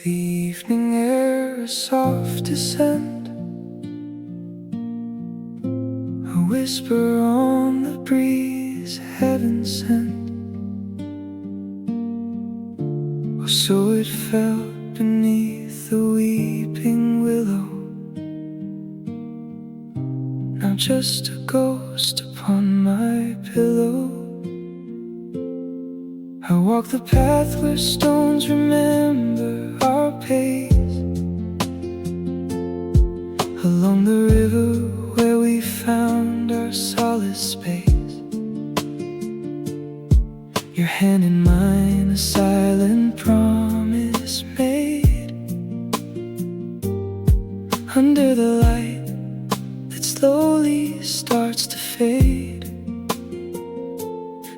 the evening air a soft descent, a whisper on the breeze, heaven sent, or so it felt beneath the weeping willow. Now just a ghost upon my pillow. I walk the path where stones remember our pace, along the river where we found our solace space. Your hand in mine, a silent promise made, under the light that slowly starts to fade.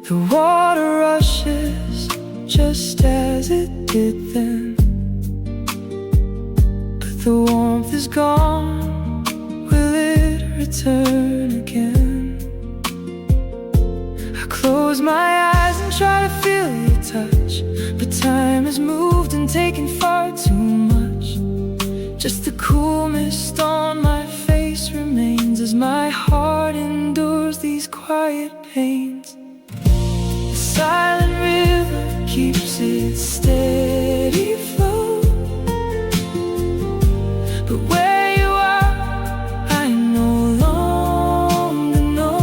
The water rushes just as it did then, but the warmth is gone. Will it return again? I close my eyes and try to feel your touch, but time has moved and taken far too much. Just the cool mist on my face remains as my heart endures these quiet pains. The silent river keeps its steady flow, but where you are, I no longer know.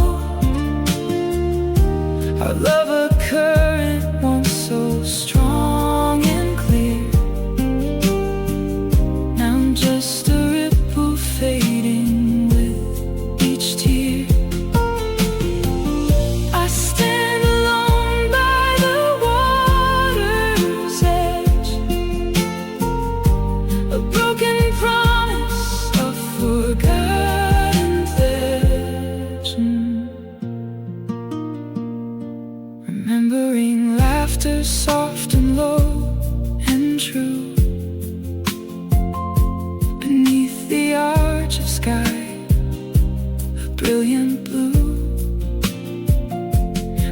Our love a current once so strong and clear, now I'm just a ripple fading with each tear. I stand alone by the water's edge, a broken promise, a forgotten pledge. Remembering laughter soft and low and true, beneath the arch of sky, a brilliant blue.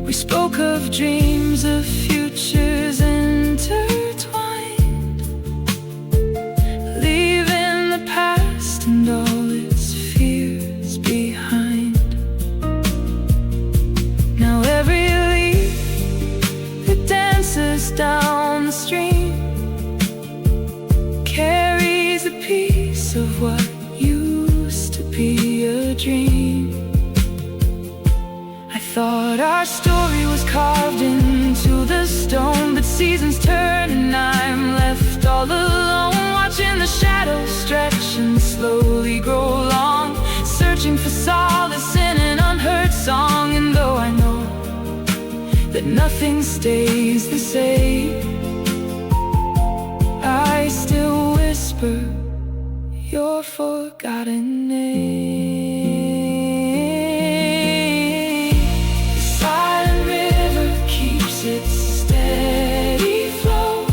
We spoke of dreams, of futures intertwined, leaving the past and all its fears behind. Now every leaf that dances down the stream carries a piece of what used to be a dream. I thought our story was carved into the stone, but seasons turn and I'm left all alone, watching the shadows stretch and slowly grow long, searching for solace in an unheard song. And though I know that nothing stays the same, I still whisper your forgotten name. The silent river keeps its steady flow,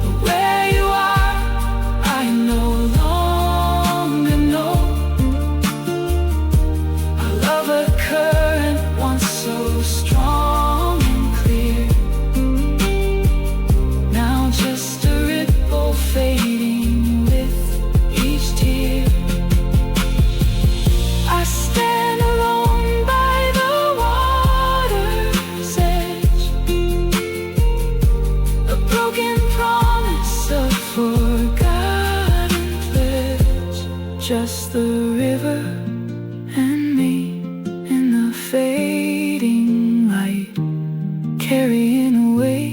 but where you are, I no longer know. Our love a current once so strong and clear, now just a ripple fading with each tear. I stand alone by the water's edge, a broken promise, a forgotten pledge. Just the river and me in the fading light, carrying away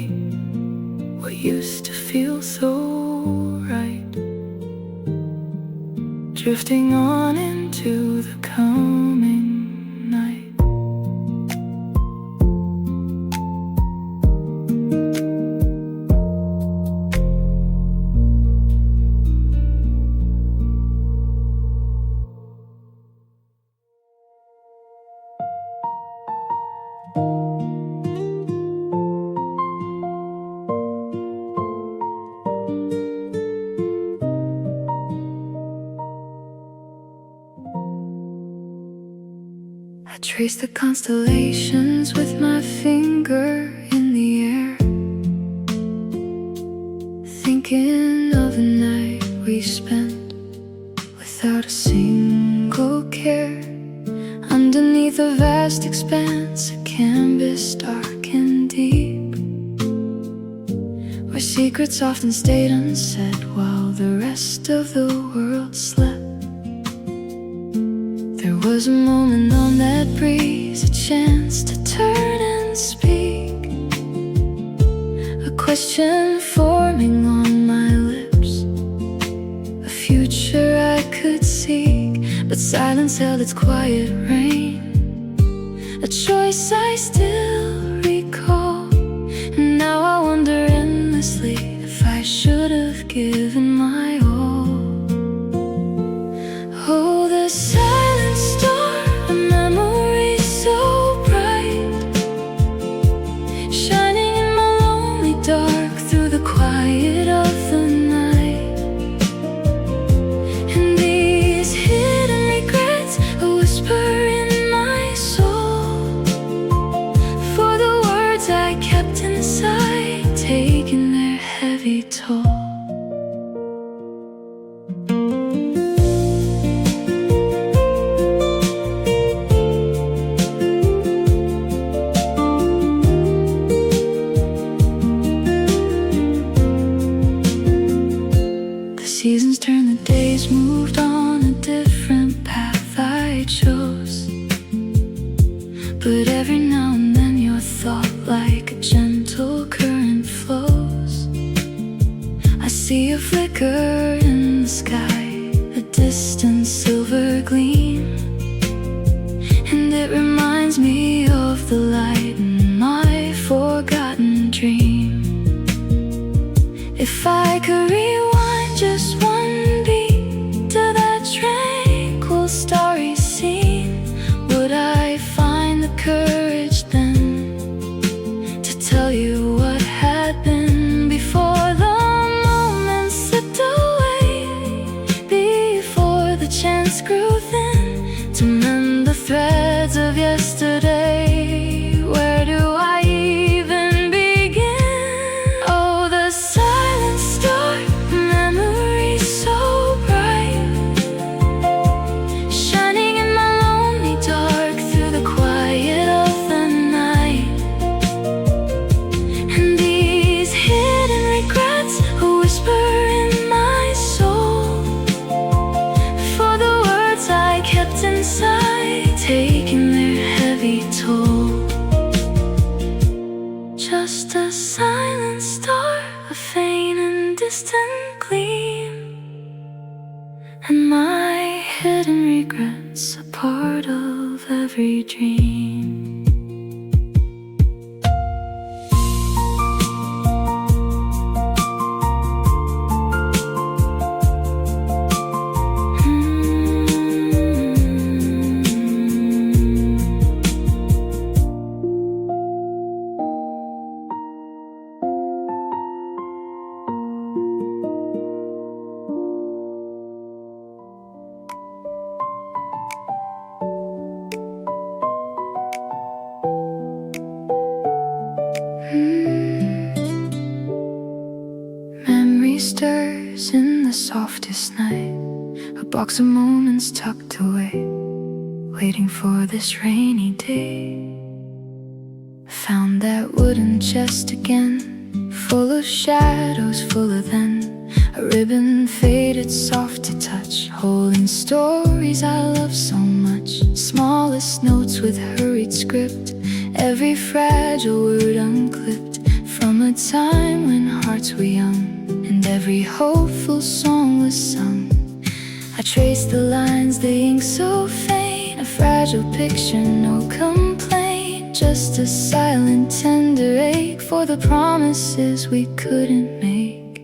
what used to feel so right, drifting on into the coming night. I trace the constellations with my finger in the air, thinking of the night we spent without a single care, underneath a vast expanse, a canvas dark and deep, where secrets often stayed unsaid while the rest of the world slept. There was a moment on that breeze, a chance to turn and speak, a question forming on my lips, a future I could seek, but silence held its quiet reign, a choice I still recall. And now I wonder endlessly if I should have given my all. Oh, the silent storm, a memory so bright, shining in my lonely dark through the quiet of the night. And these hidden regrets, a whisper in my soul, for the words I kept inside, taking their heavy toll. Seasons turned, the days moved on a different path I chose, but every now and then your thought like a gentle current flows. I see a flicker in the sky, a distant silver gleam, and it reminds me of the light in my forgotten dream. If I could rewind just one beat to that tranquil starry scene, would I find the courage then to tell you what had been before the moment slipped away, before the chance grew thin to mend the threads of yesterday? Where do I even begin? Oh, the silent storm, memory so bright, shining in my lonely dark through the quiet of the night. And these hidden regrets, a whisper in my soul, for the words I kept inside, taking their heavy toll. Just a silent star, a faint and distant gleam, and my hidden regrets, a part of every dream. Memory stirs in the softest night, a box of moments tucked away, waiting for this rainy day. Found that wooden chest again, full of shadows, fuller than a ribbon faded soft to touch, holding stories I love so much, smallest notes with hurried script, every fragile word unclipped from a time when hearts were young, and every hopeful song was sung. I traced the lines, the ink so faint, a fragile picture, no complaint, just a silent tender ache for the promises we couldn't make.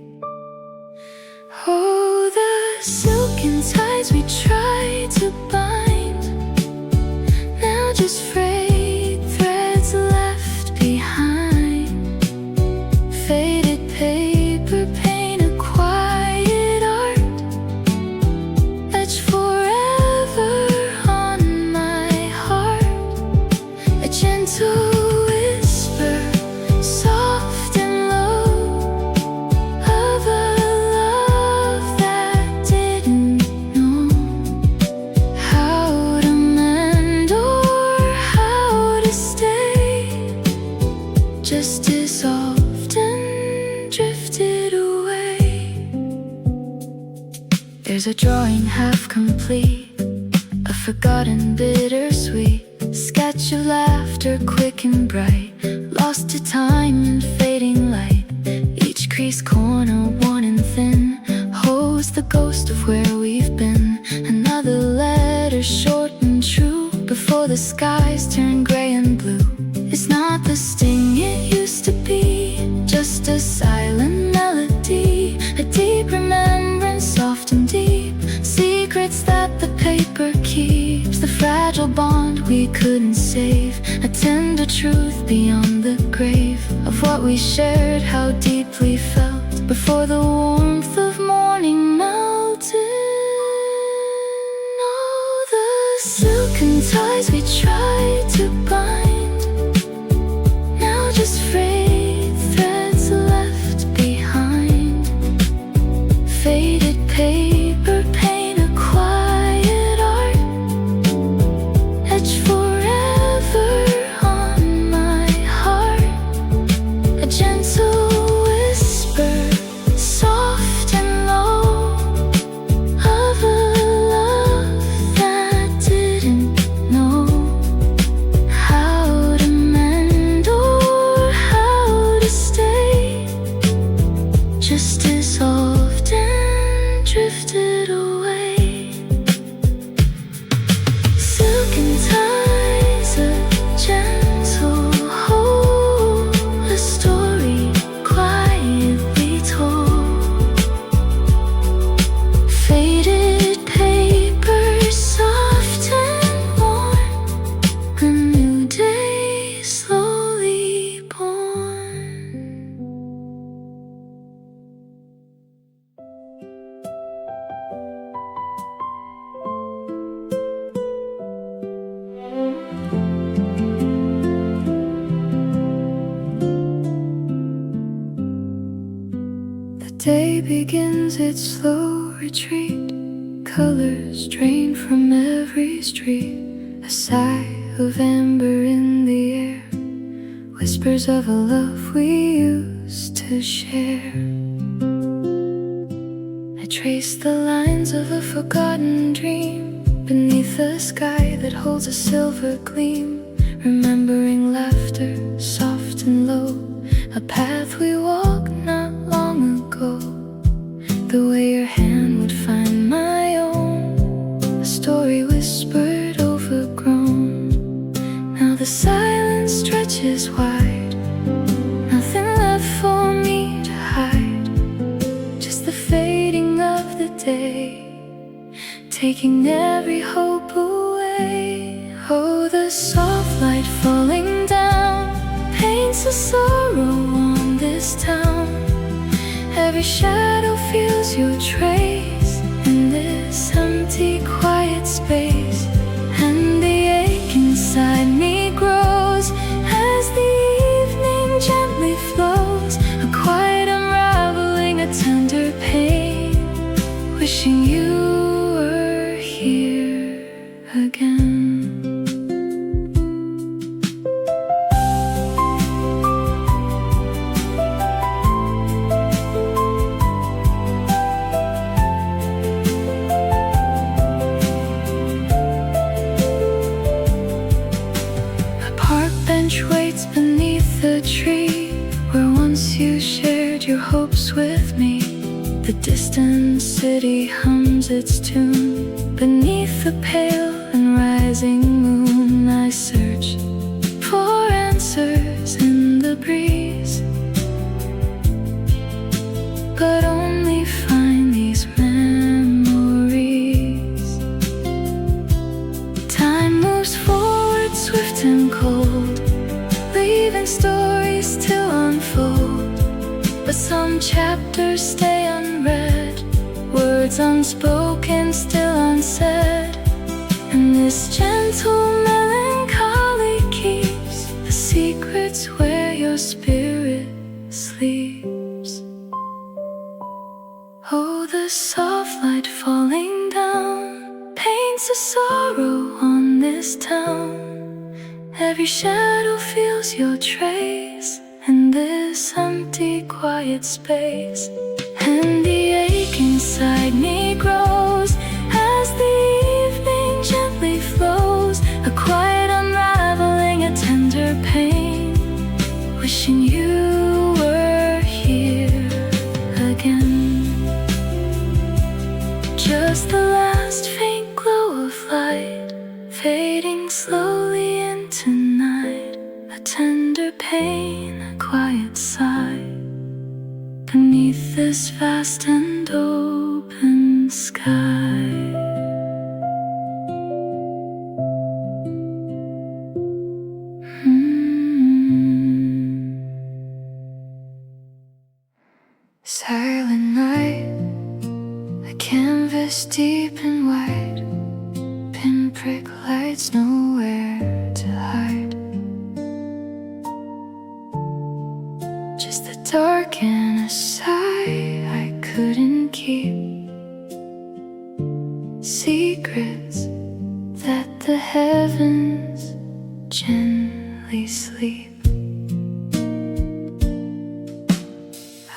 Oh, the silken ties we tried to bind, now just frayed threads left behind. Faded paper paint, a quiet art, etched forever on my heart. A gentle whisper, soft and low, of a There's a drawing half complete, a forgotten bittersweet sketch of laughter quick and bright, lost to time and fading light. Each crease corner worn and thin holds the ghost of where we've been. Another letter short and true before the skies turn gray and blue. It's not the sting it used to be, just a silent melody, a deep remembrance, soft and deep, secrets that the paper keeps, the fragile bond we couldn't save, a tender truth beyond the grave of what we shared, how deeply felt before the warmth of morning melted. All the silken ties we tried to bind, now just frayed threads left behind. Faded paper paint a quiet art, etched forever on my heart. A gentle whisper, soft and low, of a love that didn't know how to mend or how to stay, just dissolved and drifted away. Silken ties, a gentle hold, a story quietly told. Faded paper, soft and warm, a new day slowly born. The day begins its slow retreat, colors drain from every street, a sigh of amber in the air, whispers of a love we used to share. I trace the lines of a forgotten dream beneath a sky that holds a silver gleam, remembering laughter soft and low, a path we walked not long ago, the way your hand would find my own, a story whispered overgrown. Now the silence stretches wide, nothing left for me to hide, just the fading of the day, taking every hope away. Oh, the soft light falling down paints a sorrow on this town. Every shadow feels your trace in this empty, quiet space, and the ache inside me grows as the evening gently flows, a quiet unraveling, a tender pain, wishing you were here again. Waits beneath the tree where once you shared your hopes with me. The distant city hums its tune beneath the pale and rising moon. I search for answers in the breeze, but only find these memories. Time moves forward swift and cold, leaving stories to unfold, but some chapters stay unread, words unspoken still unsaid, and this gentle melancholy keeps the secrets where your spirit sleeps. Oh, the soft light falling down paints a sorrow on this town. Every shadow feels your trace in this empty, quiet space, and the ache inside me grows Underneath this vast and open sky, Silent night, a canvas deep and wide, pinprick lights, nowhere to hide. Just the dark and a sigh I couldn't keep, secrets that the heavens gently sleep.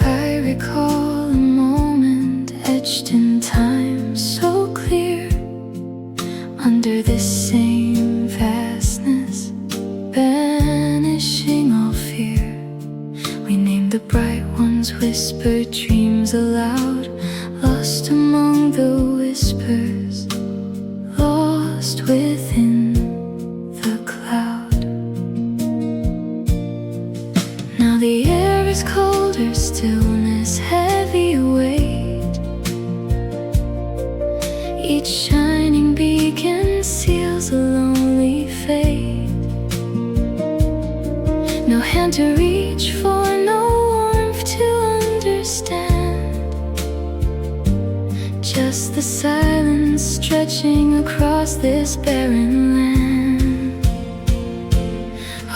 I recall a moment etched in time so clear, under this same vastness, banishing all fear. We named the bright ones, whispered dreams aloud, lost among the whispers, lost within the cloud. Now the air is colder, stillness heavy weight, each shining beacon seals a lonely fate. No hand to reach for, no warmth to understand, just the silence stretching across this barren land.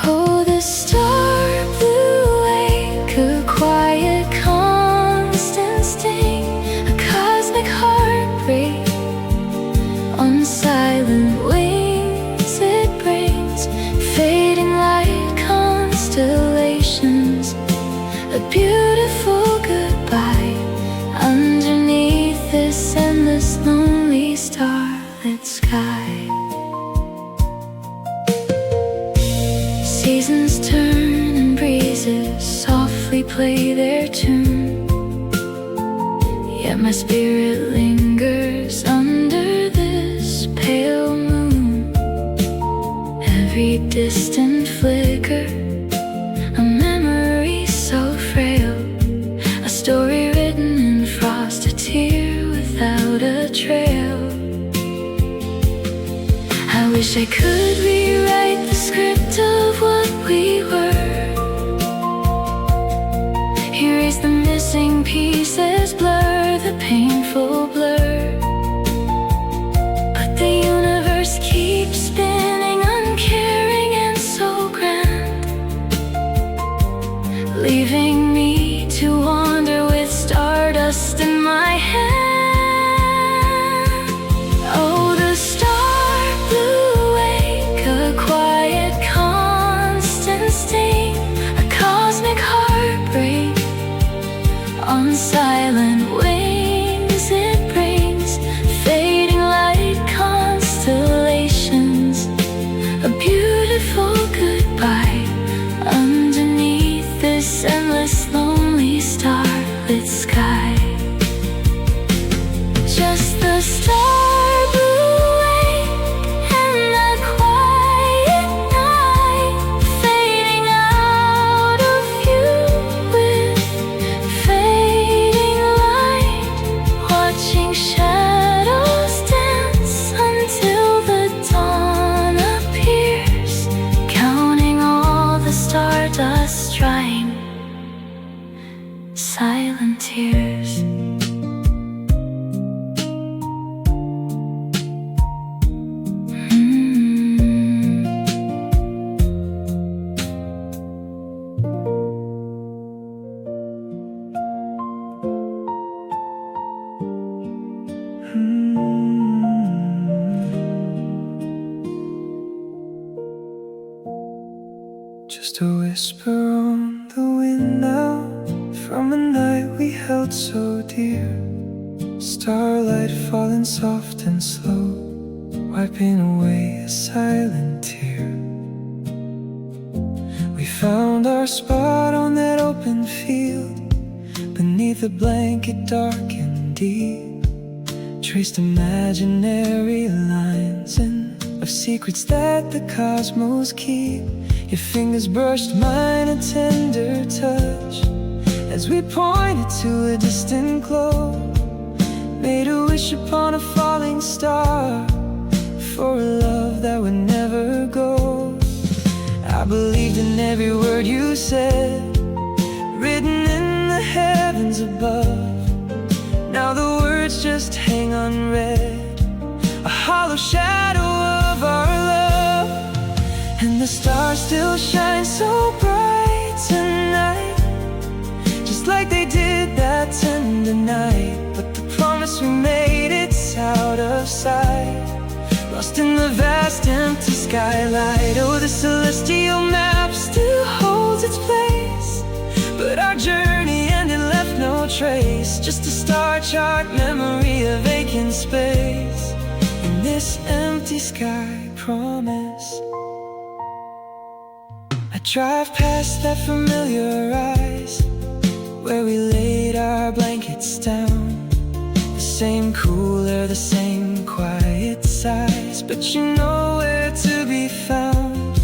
Oh, the star blew awake, a quiet constant sting, a cosmic heartbreak on silent wings it brings, fading light constellations, a beautiful goodbye underneath this endless lonely starlit sky. Seasons turn and breezes softly play their tune, yet my spirit lingers under this pale moon. Every distant flicker, a memory so frail, a story written in frost, a tear without a trail. I wish I could rewrite the script of what we were, erase the missing pieces, blur the painful blur. But the universe keeps spinning, uncaring and so grand, leaving me to wander with stardust in my hand. Oh, the star blew awake, a quiet constant sting, a cosmic heartbreak on silent wings it brings, fading light constellations, a beautiful goodbye underneath this endless lonely starlit sky. Just the star blew awake and that quiet night, fading out of view with fading light, watching shadows dance until the dawn appears, counting all the stardust drying, silent tears. Just a whisper on the wind now, from a night we held so dear. Starlight falling soft and slow, wiping away a silent tear. We found our spot on that open field, beneath a blanket dark and deep, traced imaginary lines and of secrets that the cosmos keep. Your fingers brushed mine, a tender touch, as we pointed to a distant glow. Made a wish upon a falling star for a love that would never go. I believed in every word you said, written in the heavens above. Now the words just hang unread, a hollow shadow of our love. And the stars still shine so bright tonight, just like they did that tender night. But the promise we made, it's out of sight, lost in the vast empty skylight. Oh, the celestial map still holds its place, but our journey ended, left no trace, just a star chart memory of vacant space in this empty sky promise. I drive past that familiar rise, where we laid our blankets down. The same cooler, the same quiet sighs, but you know where to be found.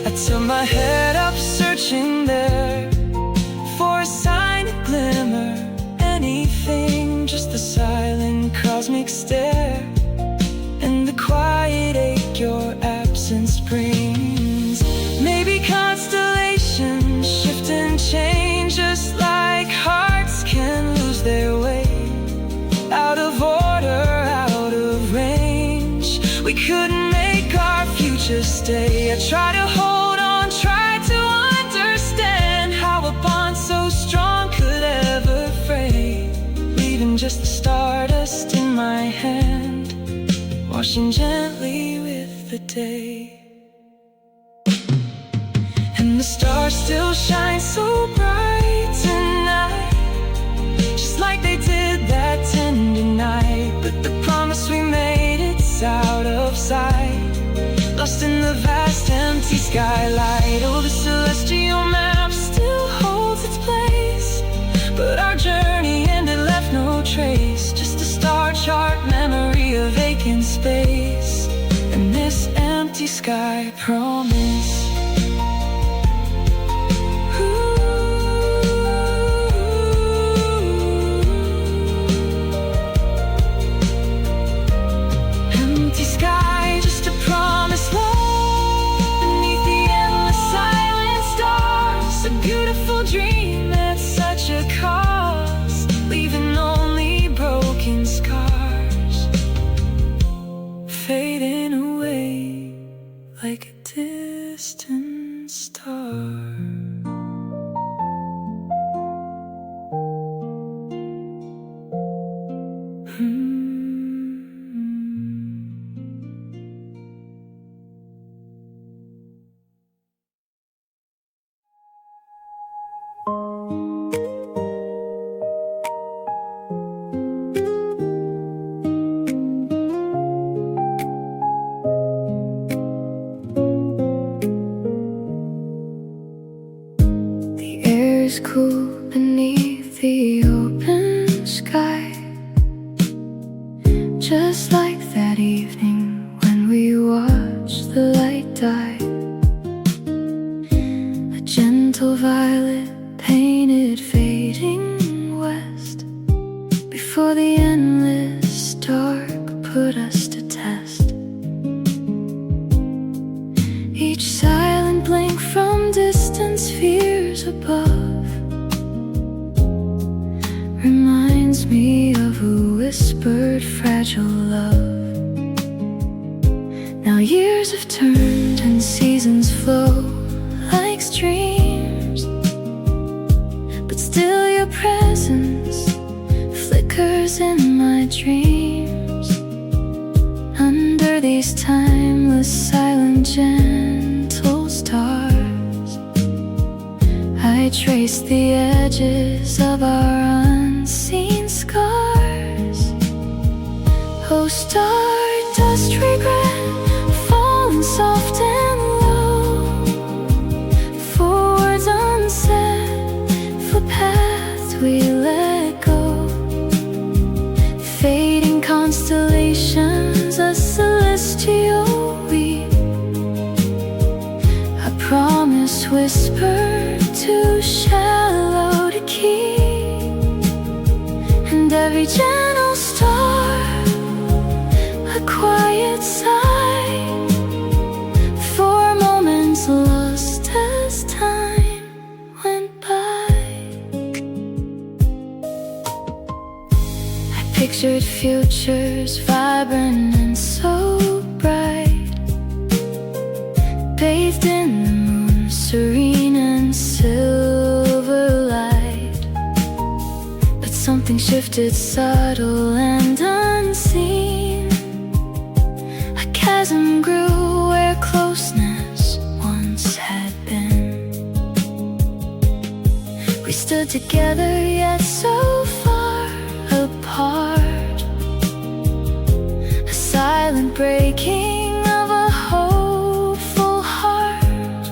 I tilt my head up, searching there for a sign, a glimmer, anything, just the silent cosmic stare and the quiet ache your absence brings. Maybe constellations shift and change, just like hearts can lose their way, out of order, out of range. We couldn't make our future stay. I try to hold on, try to understand how a bond so strong could ever fray, leaving just the stardust in my hand, washing gently with the day. And the stars still shine so bright tonight, just like they did that tender night. But the promise we made, it's out of sight, lost in the vast empty skylight. Oh, the celestial map still holds its place, but our journey ended, left no trace, just a star chart memory of vacant space and this empty sky promise. Empty sky, just a promise lost beneath the endless silent stars. A beautiful dream at such a cost, leaving only broken scars, fading away like a distant star. Cool beneath the open sky, just like that evening when we watched the light die. A gentle violet painted fading west, before the endless dark put us to test. Each silent blink from distant spheres above reminds me of a whispered fragile love. Now years have turned and seasons flow like streams, but still your presence flickers in my dreams. Under these timeless, silent, gentle stars, I trace the edges of our unseen scars. Oh, stardust regret, falling soft and low, for words unsaid, for paths we let go. Fading constellations, a celestial weep, a promise whispered too shallow to keep. every gentle star, a quiet sigh, for moments lost as time went by. I pictured futures vibrant and so bright, bathed in the moon, serene and silver light. But something shifted, subtle and unseen. A chasm grew where closeness once had been. We stood together yet so far apart, a silent breaking of a hopeful heart.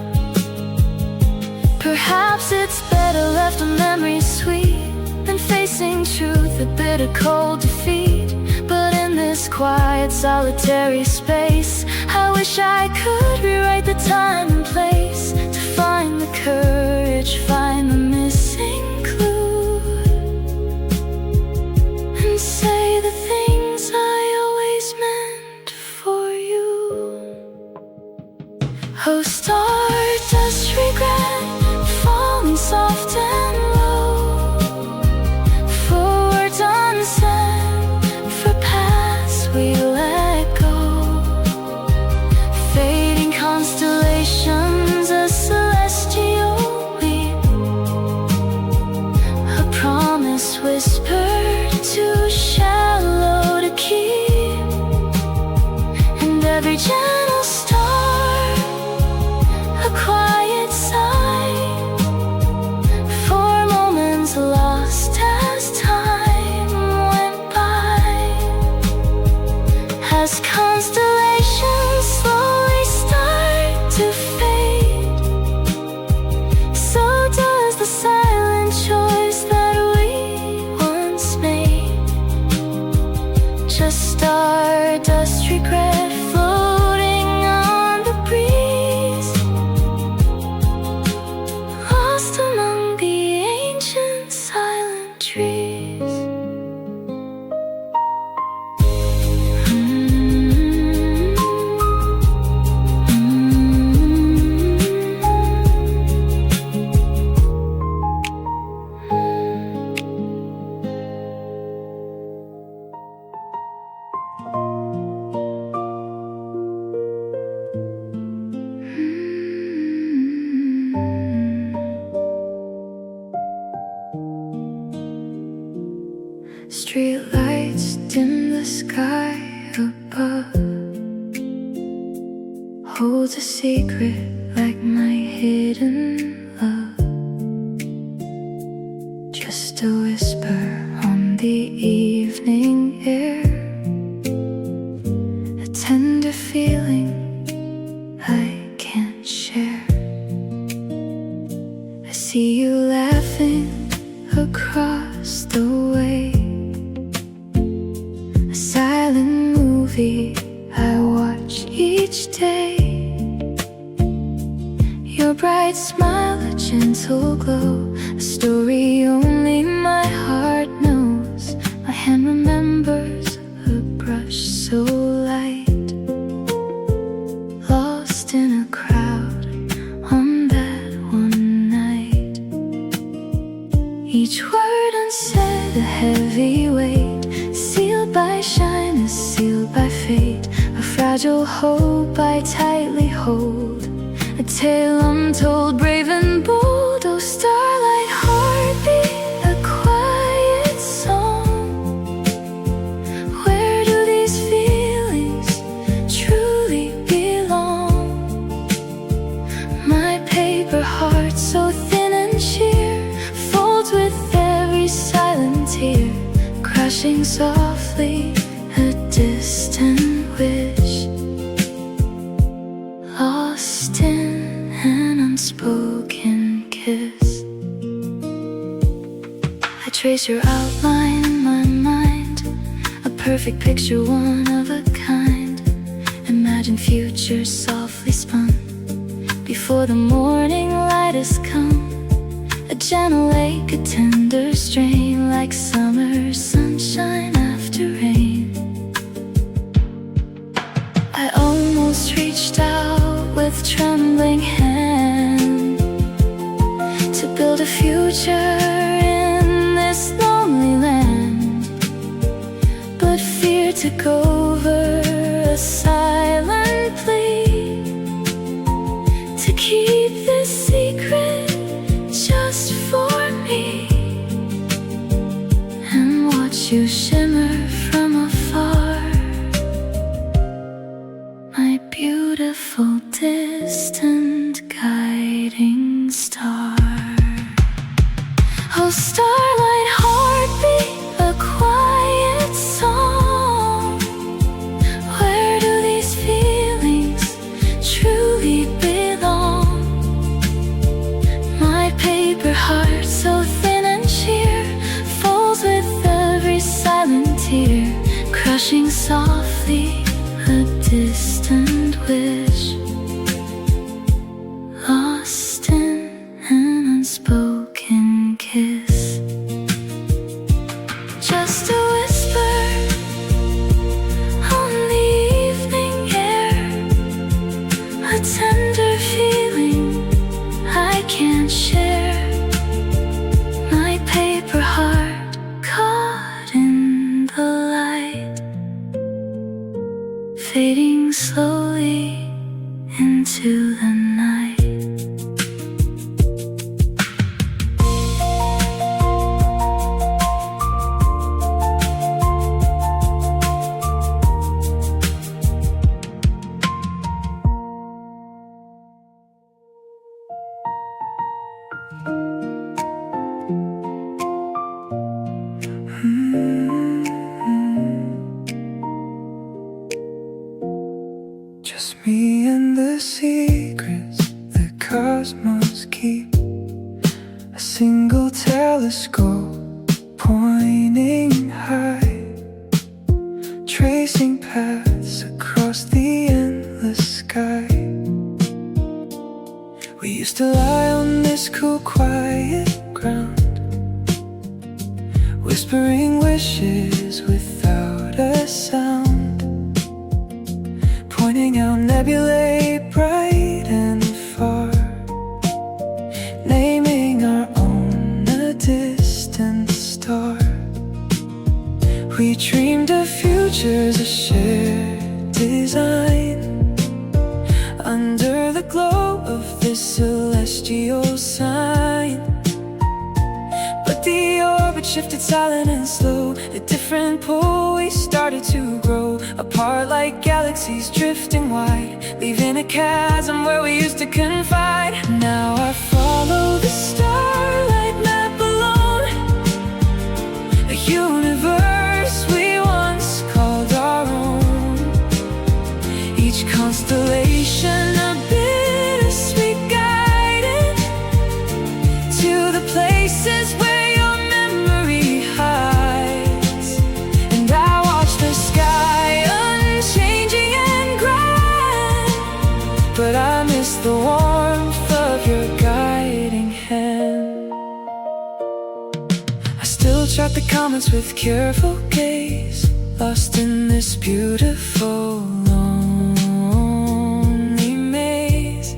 Perhaps it's better left a memory sweet than facing truth, a bitter cold defeat. But in this quiet solitary space, I wish I could rewrite the time and place, to find the courage, find the missing clue, and say the things I always meant for you. Oh, stardust regret, falling soft and low, for words unsaid, for past we let go. Fading constellations, a celestial beam, a promise whispered too shallow to keep. And every gentle star, a quiet sigh, for moments lost as time went by. As constellations slowly start to fade, so does the silent choice that we once made. Just stardust regret floating on the breeze, lost among the ancient silent trees. Street lights dim the sky above, holds a secret like my hidden love. Just a whisper on the evening air, a tender feeling I can't share. I see you laughing across the way, a silent movie I watch each day. Your bright smile, a gentle glow, a story only my heart knows. My hand remembers a brush so light, lost in a crowd on that one night. Each word unsaid, a heavy weight, sealed by shyness, sealed by fate. A fragile hope I tightly hold, a tale untold, brave and bold. Oh, starlight heartbeat, a quiet song. Where do these feelings truly belong? My paper heart, so thin and sheer, folds with every silent tear, crashing softly, a distant wish, lost in an unspoken kiss. I trace your outline in my mind, a perfect picture, one of a kind. Imagine futures softly spun before the morning light has come. A gentle lake, a tender strain, like summer sunshine. took over a silent plea to keep this secret just for me and watch you shimmer from afar, my beautiful distant guiding star. Oh, starlight heartbeat, a quiet song. Where do these feelings truly belong? My paper heart, so thin and sheer, falls with every silent tear, crushing softly a distant wish, lost in an unspoken kiss. Just a whisper on the evening air, a tender feeling I can't share. My paper heart caught in the light, fading slowly into the night. Just me and the secrets the cosmos keep, a single telescope pointing high, tracing paths across the endless sky. We used to lie on this cool, quiet ground, whispering wishes without a sound, pointing out nebulae bright and far, naming our own a distant star. We dreamed of futures, a shared design, under the glow of this celestial sign. But the orbit shifted silent and slow, a different pull, we started to grow apart like galaxies drifting wide, leaving a chasm where we used to confide. Now I follow the starlight map alone, a universe we once called our own, each constellation a bittersweet guidance to the places where your memory hides. And I watch the sky unchanging and grand, but I miss the warmth of your guiding hand. I still chart the comets with careful gaze, lost in this beautiful lonely maze.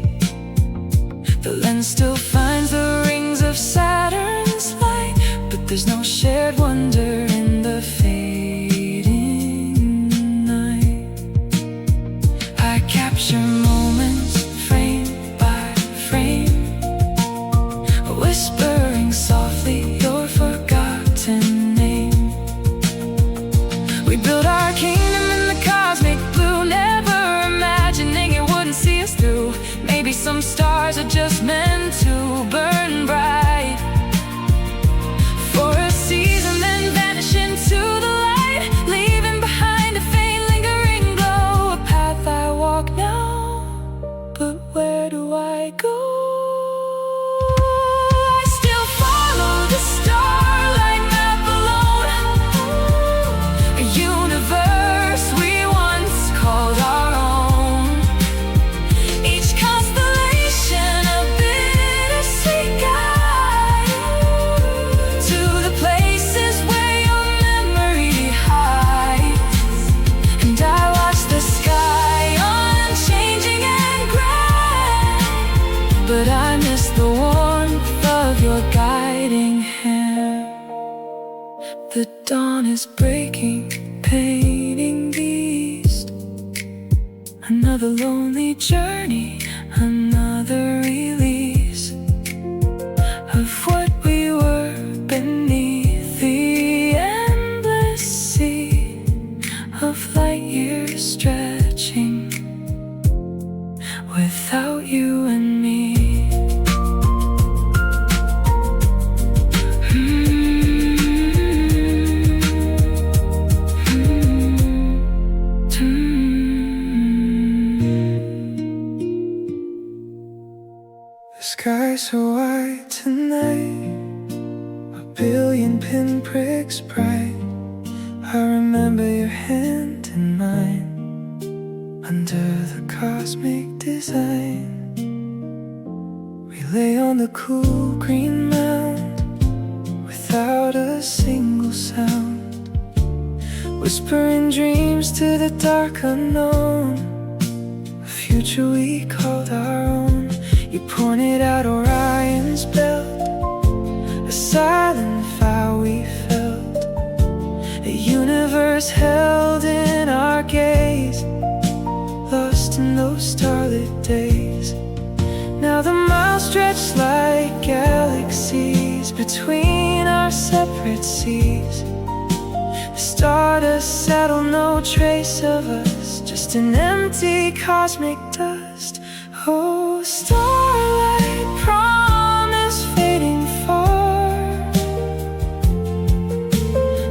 The lens still finds the rings of Saturn's light, but there's no shared wonder in the fading night. I capture moments frame by frame, whispering softly your forgotten name. We built our kingdom in the cosmic blue, never imagining it wouldn't see us through. Maybe some stars are just meant to burn bright for a season, then vanish into the light, leaving behind a faint lingering glow. A path I walk now, but where do I go? I still follow the starlight map alone, a universe we once called our own, each constellation a bittersweet guide to the places where your memory hides. And I watch the sky unchanging and grand, but I miss the warmth of your guiding hand. The dawn is breaking, painting beast. Another lonely journey, another release of what we were beneath the endless sea of light years stretching without you and me. The sky's so white tonight, a billion pinpricks bright. I remember your hand in mine under the cosmic design. We lay on the cool green mound without a single sound, whispering dreams to the dark unknown, a future we called our own. You pointed out Orion's belt, a silent vow we felt, a universe held in our gaze, lost in those starlit days. Now the miles stretch like galaxies between our separate seas. The stardust settle, no trace of us, just an empty cosmic dust. Oh, starlight promise fading far,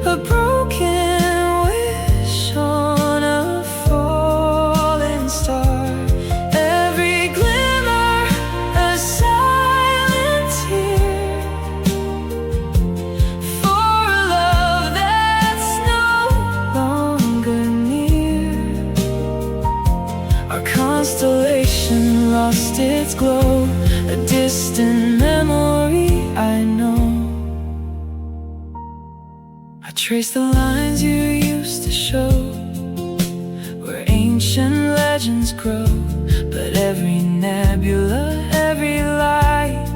a broken wish on a falling star. Every glimmer a silent tear for a love that's no longer near. Our constellation lost its glow, a distant memory I know. I trace the lines you used to show where ancient legends grow, but every nebula, every light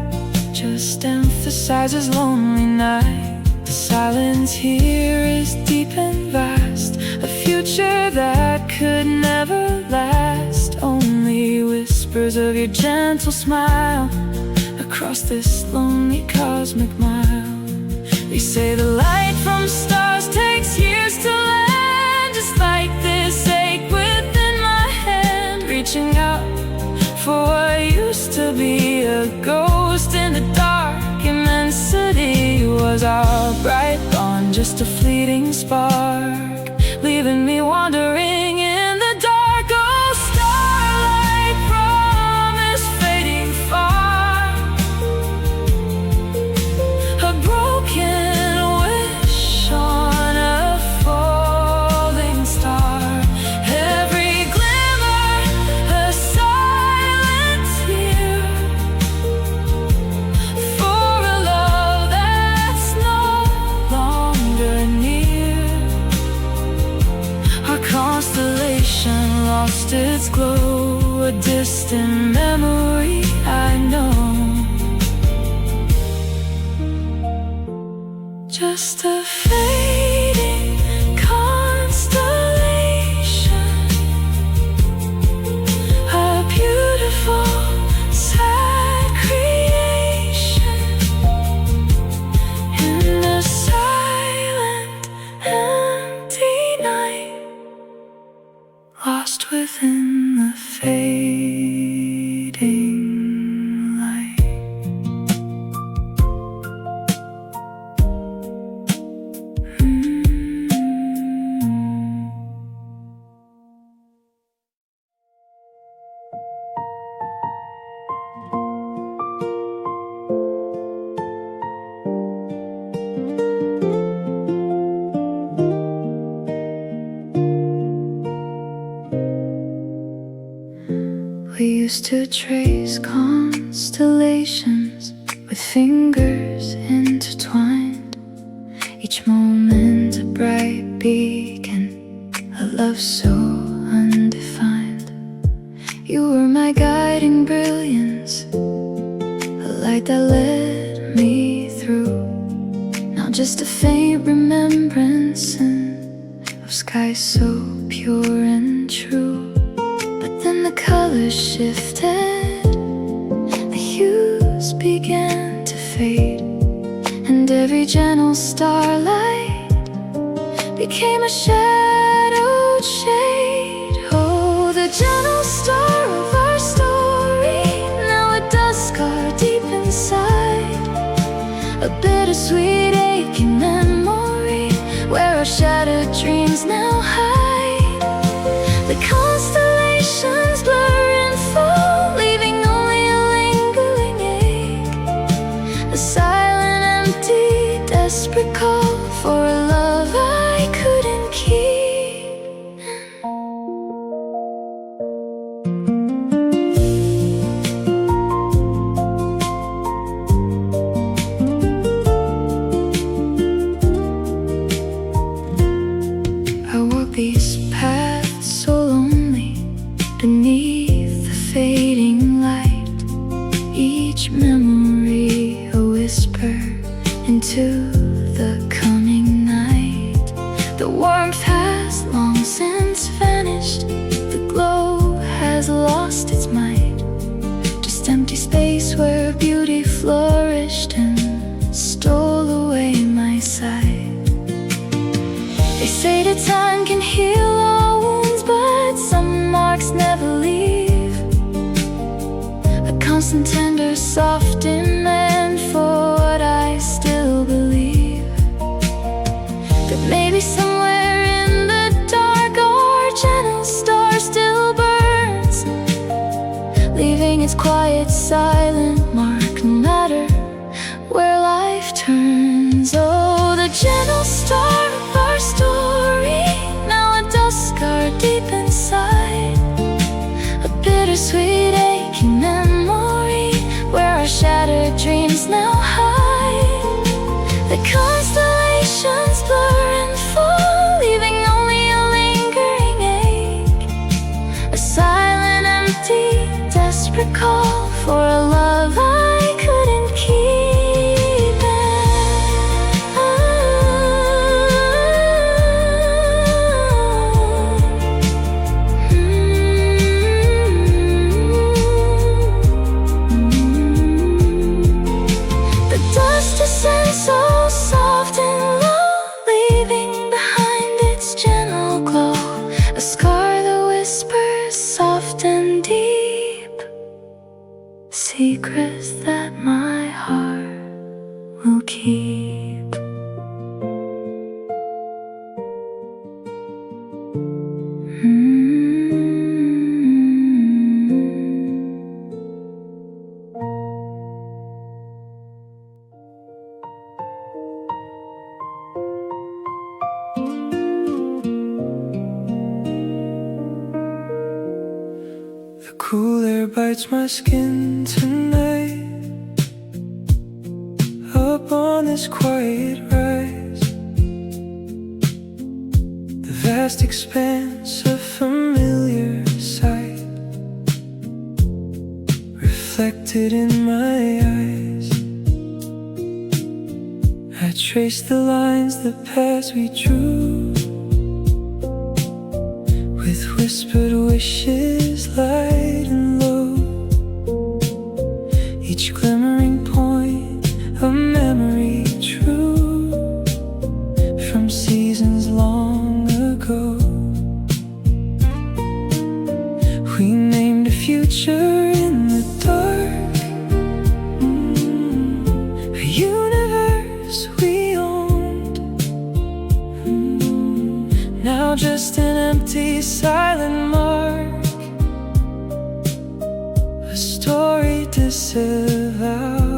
just emphasizes lonely night. The silence here is deep and vast, a future that could never last. Only whispers of your gentle smile across this lonely cosmic mile. They say the light from stars takes years to land, just like this ache within my hand, reaching out for what used to be a ghost in the dark immensity. Was our bright bond just a fleeting spark, leaving me wandering in the dark? Oh, starlight promise fading far, a broken wish on a falling star. Every glimmer a silent tear for a love that's no longer near. Our constellation lost its glow, a distant memory I know. Just a fading constellation, a beautiful sad creation in a silent empty night, lost within the fading light. We used to trace constellations with fingers intertwined, each moment a bright beacon, a love so undefined. You were my guiding brilliance, a light that led me through. Now just a faint remembrance and a of sky so pure and true. But then the colors shifted, the hues began to fade, and every gentle starlight became a shadowed shade. Oh, the gentle star of our story, now it does scar deep inside, a bittersweet aching memory where our shattered dreams now hide. The constellations blur and fall, leaving only a lingering ache, a silent, empty, desperate call for a love I couldn't keep. I walk these paths so lonely beneath the fading light, each memory a whisper into the coming night. The warmth has long since vanished, the glow has lost its might, just empty space where beauty flourished and stole away my sight. They say that time can heal all wounds, but some marks never leave, a constant, tender, soft demand for what I still believe. That maybe somewhere in the dark our gentle star still burns, leaving its quiet, silent mark no matter where life turns. Oh, the gentle star of our story, now a dust scar deep inside, a bittersweet aching memory where our shattered dreams now hide. The constellations blur and fall, leaving only a lingering ache, a silent, empty, desperate call for a love I couldn't keep. The dust descends so soft and low, leaving behind its gentle glow, a scar that whispers soft and deep, secrets that my heart will keep. The cool air bites my skin tonight, up on this quiet rise, the vast expanse of familiar sight reflected in my eyes. I trace the lines, the paths we drew, with whispered wishes light and low, each glimmering point a memory true from seasons long ago. We named a future in the dark, a universe we owned, now just an empty, silent mark, a story disavowed.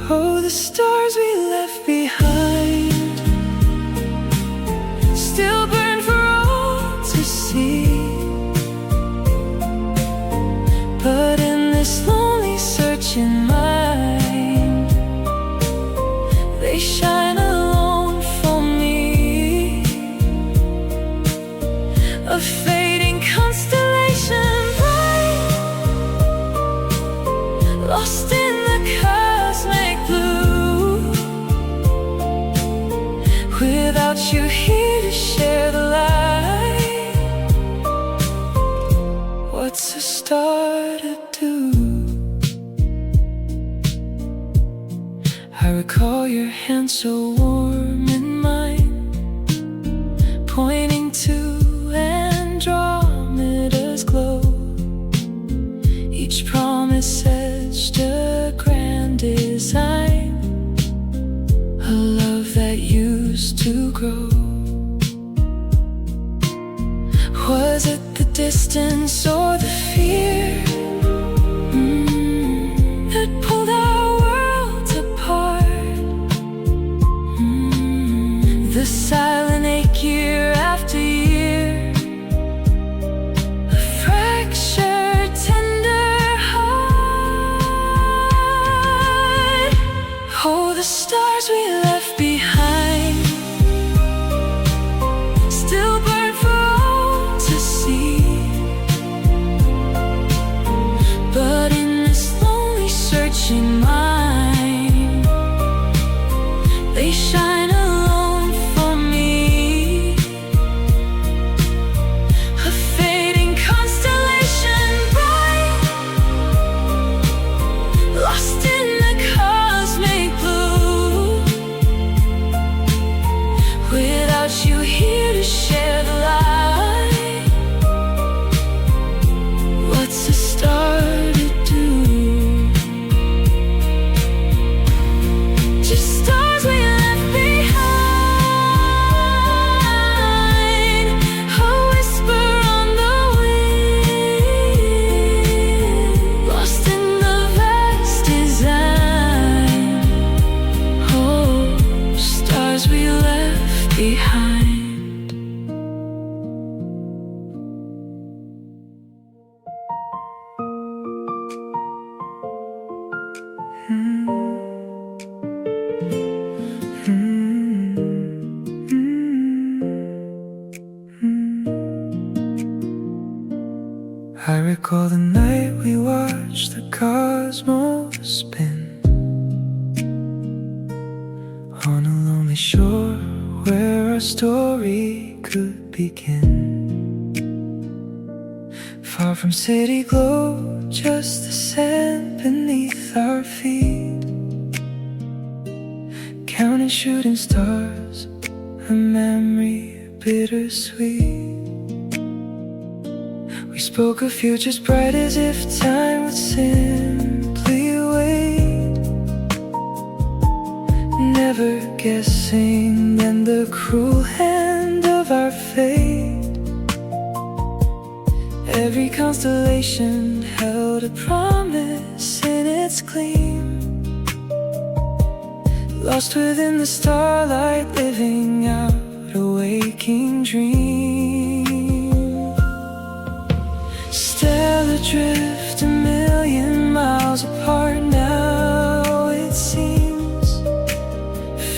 Oh, the stars we left behind still burn for all to see, but in this lonely searching mind, they shine alone for me, a fading constellation bright, lost in the cosmic blue, saw your hand so warm in mine, pointing to Andromeda's glow. Each promise etched a grand design, a love that used to grow. Was it the distance or the fear that pulled our worlds apart? The silent ache year after year, a fractured tender heart. Oh, the stars we left behind still burn for all to see. But in this lonely searching mind, they shine alone for me. A fading constellation bright, lost in the cosmic blue. Without you here to share the light, what's a star to do? Just stars we left behind, a whisper on the wind, lost in the vast design. Oh, stars we left behind. I recall the night we watched the cosmos spin on a lonely shore where our story could begin. Far from city glow, just the sand beneath our feet, counting shooting stars, a memory bittersweet. We spoke of futures bright as if time would simply wait, never guessing then the cruel hand of our fate. Every constellation held a promise in its gleam, lost within the starlight, living out a waking dream. Stellar drift a million miles apart now, it seems,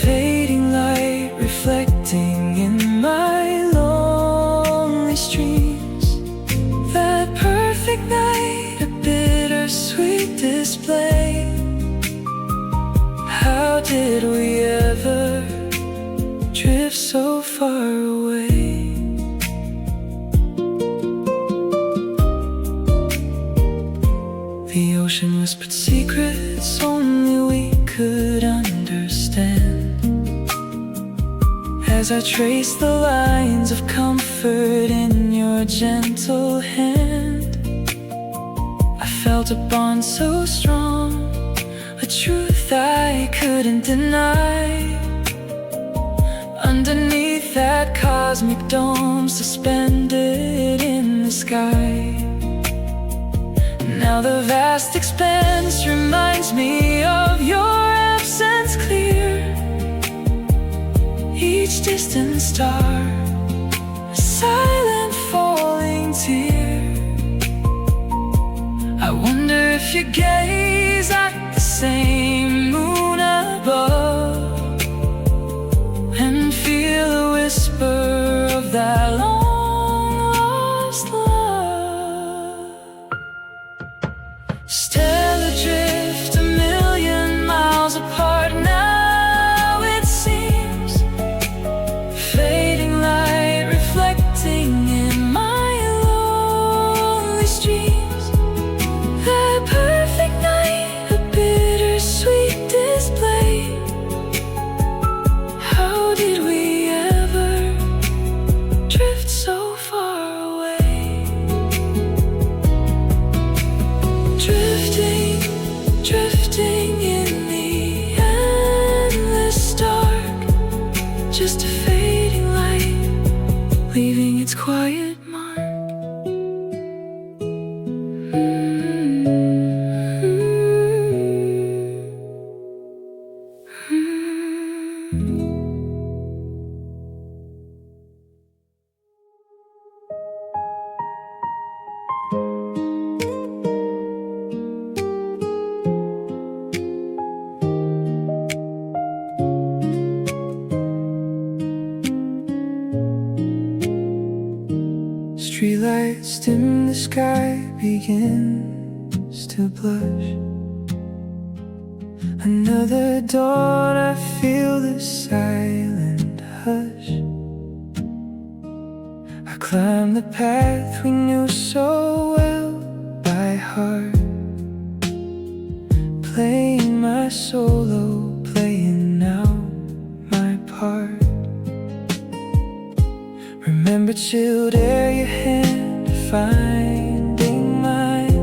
fading light reflecting in my lonely streams. That perfect night, a bittersweet display. How did we ever drift so far away? The ocean whispered secrets only we could understand. As I traced the lines of comfort in your gentle hand, I felt a bond so strong, a truth I couldn't deny. Underneath that cosmic dome, suspended in the sky, now the vast expanse reminds me of your absence clear. Each distant star, a silent falling tear. I wonder if you gaze at the same moon above and feel a whisper of that long-lost love. Stellar drift a million miles apart now, it seems, fading light reflecting in my lonely streams. That perfect night, a bittersweet Streetlights dim, the sky begins to blush. Another dawn, I feel the silent hush. I climb the path we knew so well by heart, playing my solo, playing now my part. Remember chilled air, your hand finding mine,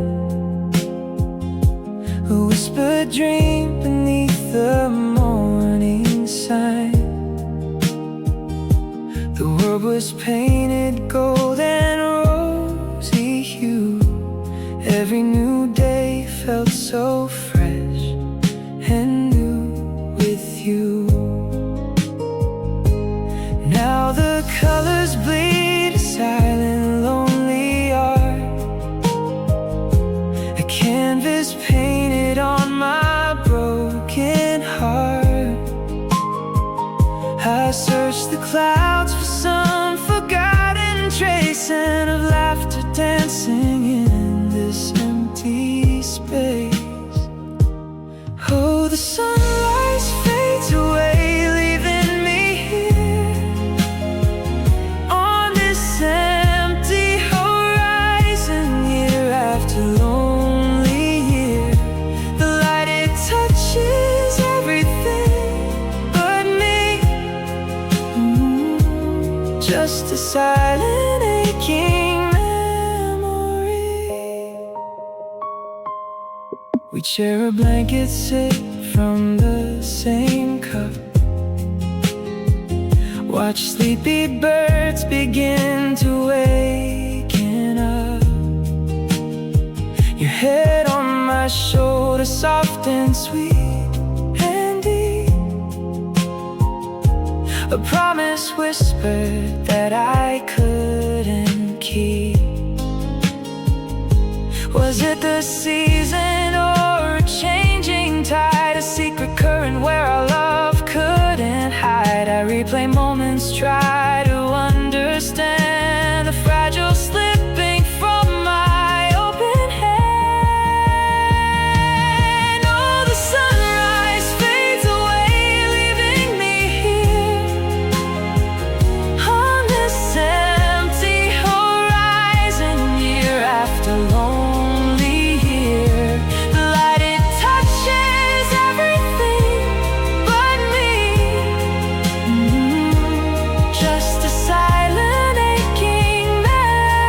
a whispered dream beneath the morning sign. The world was painted gold and rosy hue. Every new day felt so fresh and new with you. Now the colors bleed, a silent, lonely art, a canvas painted on my broken heart. I search the clouds for some forgotten trace and of laughter dancing in this empty space. Oh, the sunrise fades away, leaving me here on this empty horizon, year after lonely year. The light, it touches everything but me. Just a silent aching memory. We share a blanket, sip from the same cup, watch sleepy birds begin to waken up. Your head on my shoulder, soft and sweet and deep, a promise whispered that I couldn't keep. Was it the season or a changing tide, a secret current where our love couldn't hide? I replay moments, try to understand the fragile slipping from my open hand. Oh, the sunrise fades away, leaving me here on this empty horizon, year after lonely year. The light, it touches everything but me. Just a silent aching memory,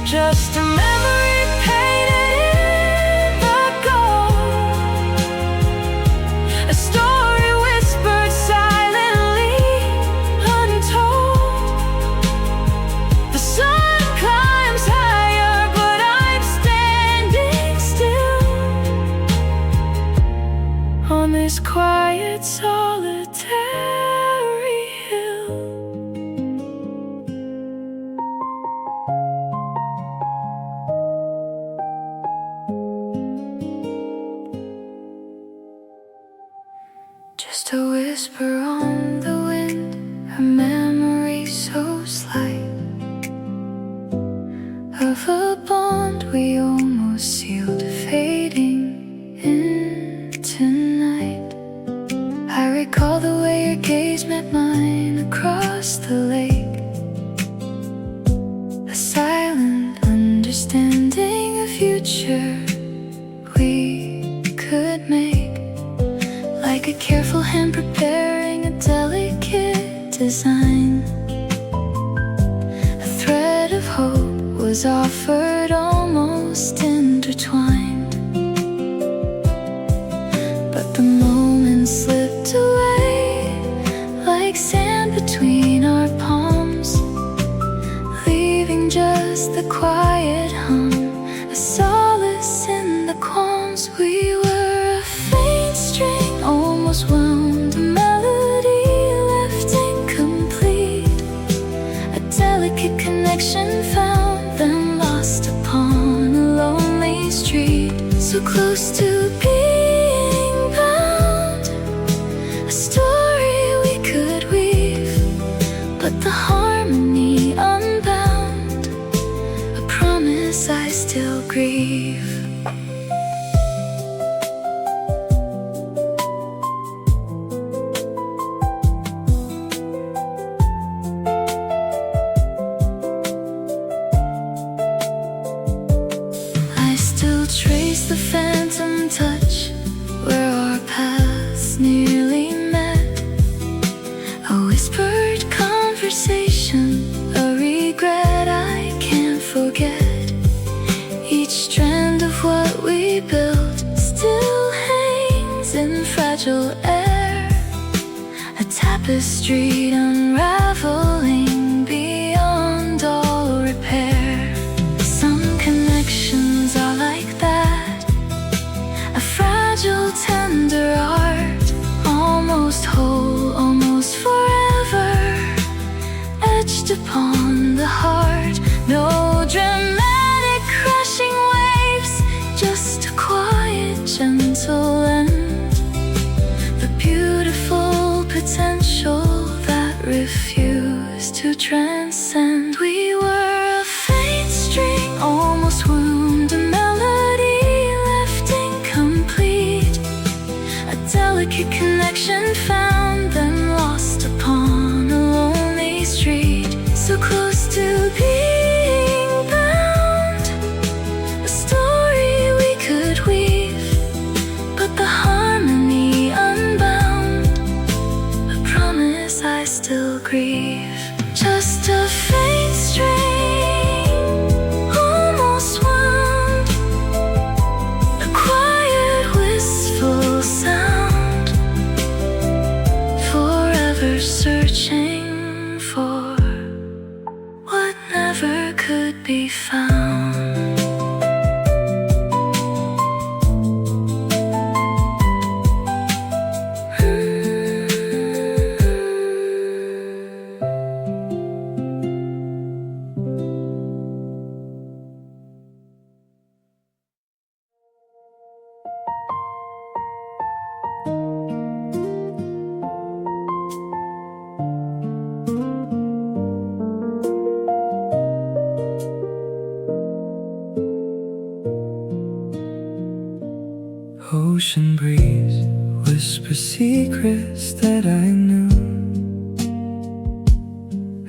just a memory painted in the gold, a story whispered silently untold. The sun climbs higher, but I'm standing still on this quiet, solitary hill. Just a whisper on the wind, a memory so slight of a bond we almost sealed, fading into night. I recall the way your gaze met mine across the lake, a silent understanding, a future we could make, like a careful hand preparing a delicate design. A thread of hope was offered, almost intertwined, but the moment slipped away like sand between our palms, leaving just the quiet hum, a solace in the qualms. We were a faint close to being bound, a story we could weave, but the harmony unbound, a promise I still grieve. Trace the phantom touch where our paths nearly met, a whispered conversation, a regret I can't forget. Each strand of what we built still hangs in fragile air, a tapestry unraveling beyond all repair. Some connections are like that, a fragile tender art, almost whole, almost forever, etched upon the heart. No dramatic crashing waves, just a quiet gentle end, the beautiful potential that refused to transcend. We were a faint string, almost wound, a melody left incomplete, a delicate connection found then lost upon a lonely street. So close to being bound, a story we could weave, but the harmony unbound, a promise I still grieve. Just a faint string, almost wound, a quiet wistful sound, forever searching for what never could be found. Ocean breeze whisper secrets that I knew,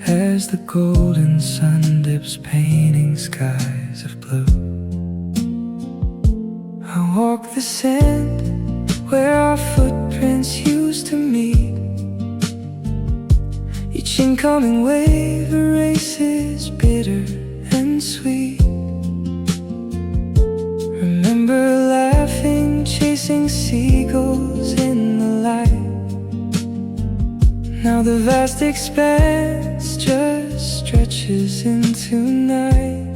as the golden sun dips painting skies of blue. I walk the sand where our footprints used to meet, each incoming wave erases bitter and sweet. Remember laughing, chasing seagulls in the light. Now the vast expanse just stretches into night.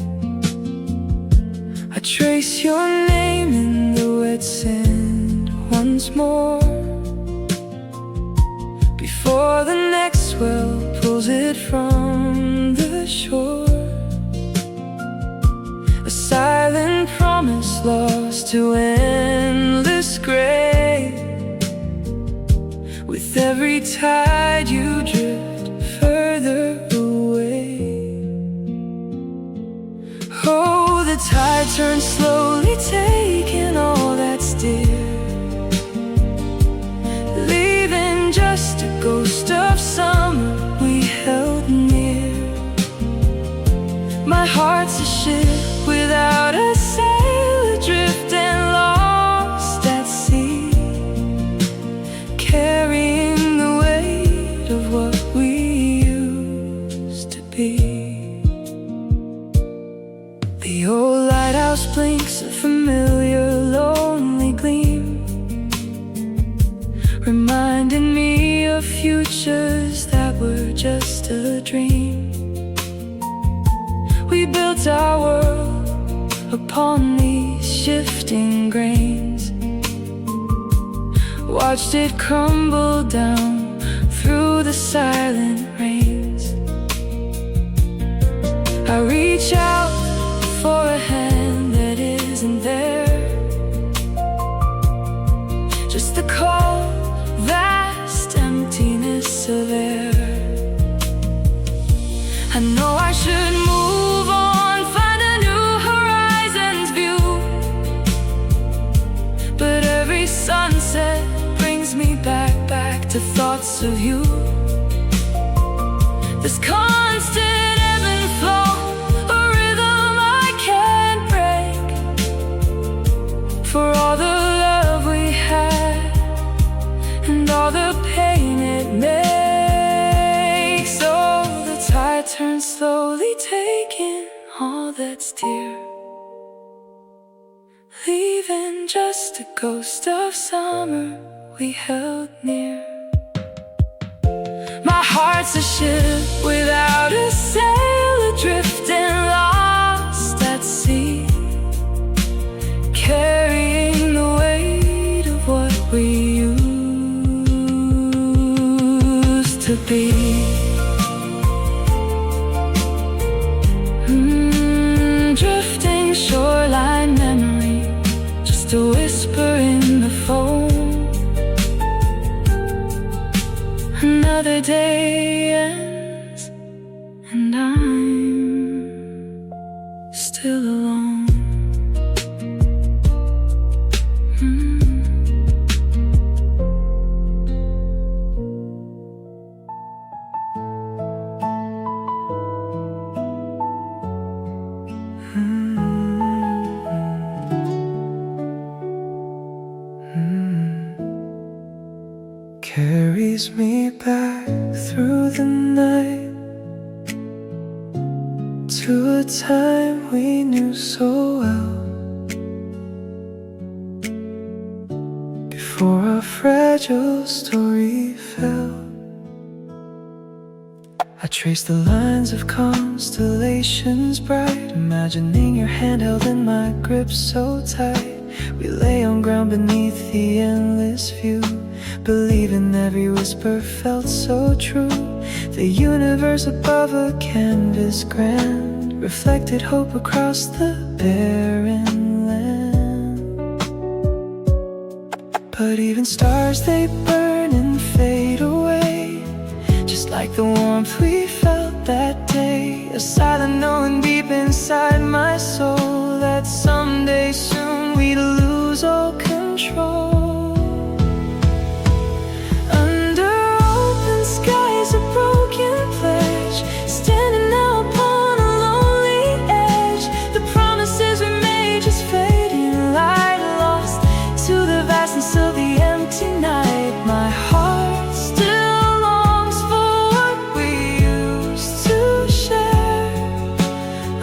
I trace your name in the wet sand once more, before the next swell pulls it from the shore. A silent promise lost to endless gray. With every tide you drift further away. Oh, the tide turns slowly, taking all that's dear, leaving just a ghost of summer we held near. My heart's a ship without a sail, adrift and lost at sea, carrying the weight of what we used to be. The old lighthouse blinks a familiar lonely gleam, reminding me of futures that were just a dream. We built our world upon these shifting grains, watched it crumble down through the silent rains. I reach out for a hand that isn't there, just the cold, vast emptiness of air. I know I should move on, find a new horizon's view, but every sunset brings me back to thoughts of you. This constant ebb and flow, a rhythm I can't break, for all the love we had and all the pain it makes. Oh, the tide turns slowly, taking all that's dear, leaving just a ghost of summer we held near. My heart's a ship without a sail, adrift and lost at sea, carrying the weight of what we used to be. Drifting shoreline memory, just a whisper in the foam. Another day ends and I'm still alone. Carries me back through the night to a time we knew so well, before our fragile story fell. I traced the lines of constellations bright, imagining your hand held in my grip so tight. We lay on ground beneath the endless view, believing every whisper felt so true. The universe above a canvas grand reflected hope across the barren land. But even stars, they burn and fade away, just like the warmth we felt that day. A silent knowing deep inside my soul that someday soon we'd lose all control. Of the empty night, my heart still longs for what we used to share,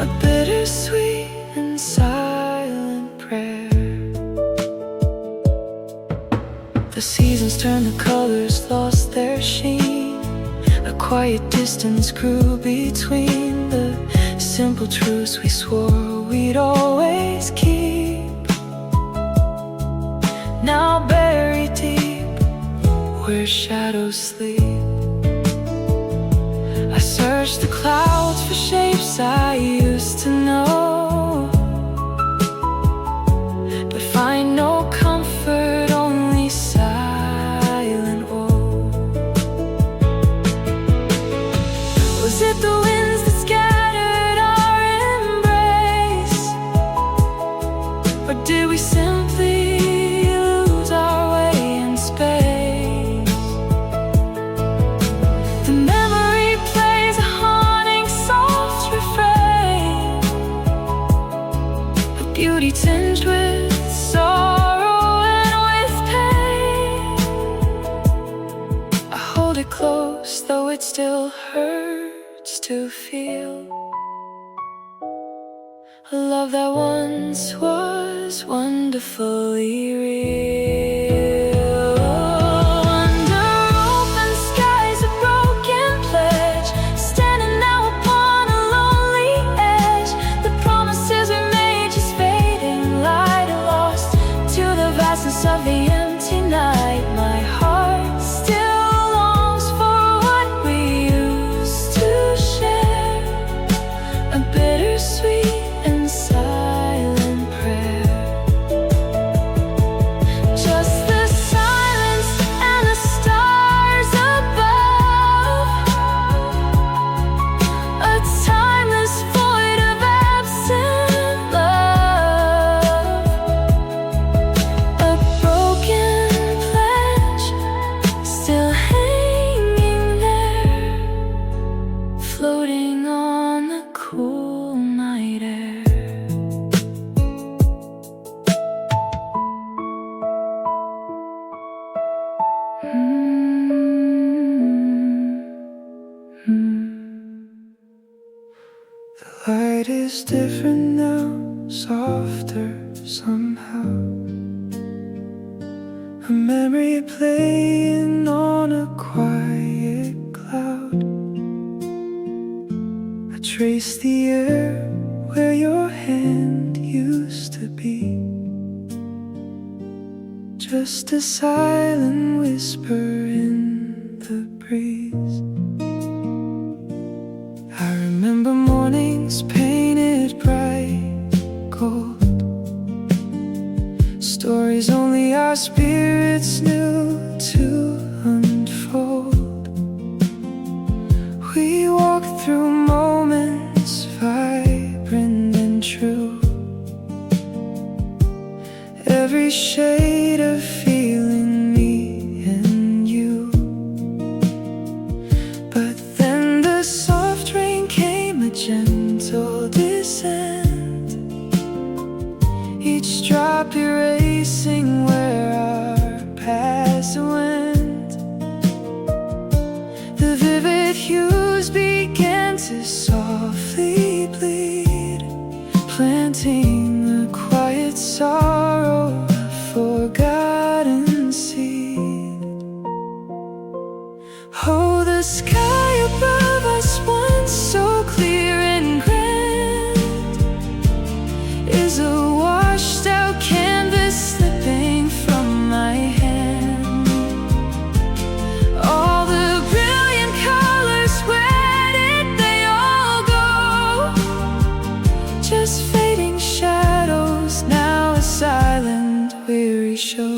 a bittersweet and silent prayer. The seasons turned, the colors lost their sheen, a quiet distance grew between the simple truths we swore we'd always keep. Now buried deep where shadows sleep, I search the clouds for shapes I used to know, but find no comfort, only silent woe. Was it the winds that scattered our embrace, or did we simply beauty tinged with sorrow and with pain? I hold it close, though it still hurts to feel a love that once was wonderfully real. Of the empty night, my heart still longs for what we used to share, a bittersweet and silent prayer. Just is different now, softer somehow. A memory playing on a quiet cloud. I trace the air where your hand used to be, just a silent whisper in the breeze. I remember mornings painted bright gold, stories only our spirits knew to unfold. We walked through moments vibrant and true, every shade of feeling, me and you. But then the soft rain came, a gentle descent, each drop erasing where our past went. The vivid hues began to softly bleed, planting a quiet sorrow, a forgotten seed. Oh, the sky above us, once so clear and grand, is a washed out canvas slipping from my hand. All the brilliant colors, where did they all go? Just fading shadows, now a silent, weary show.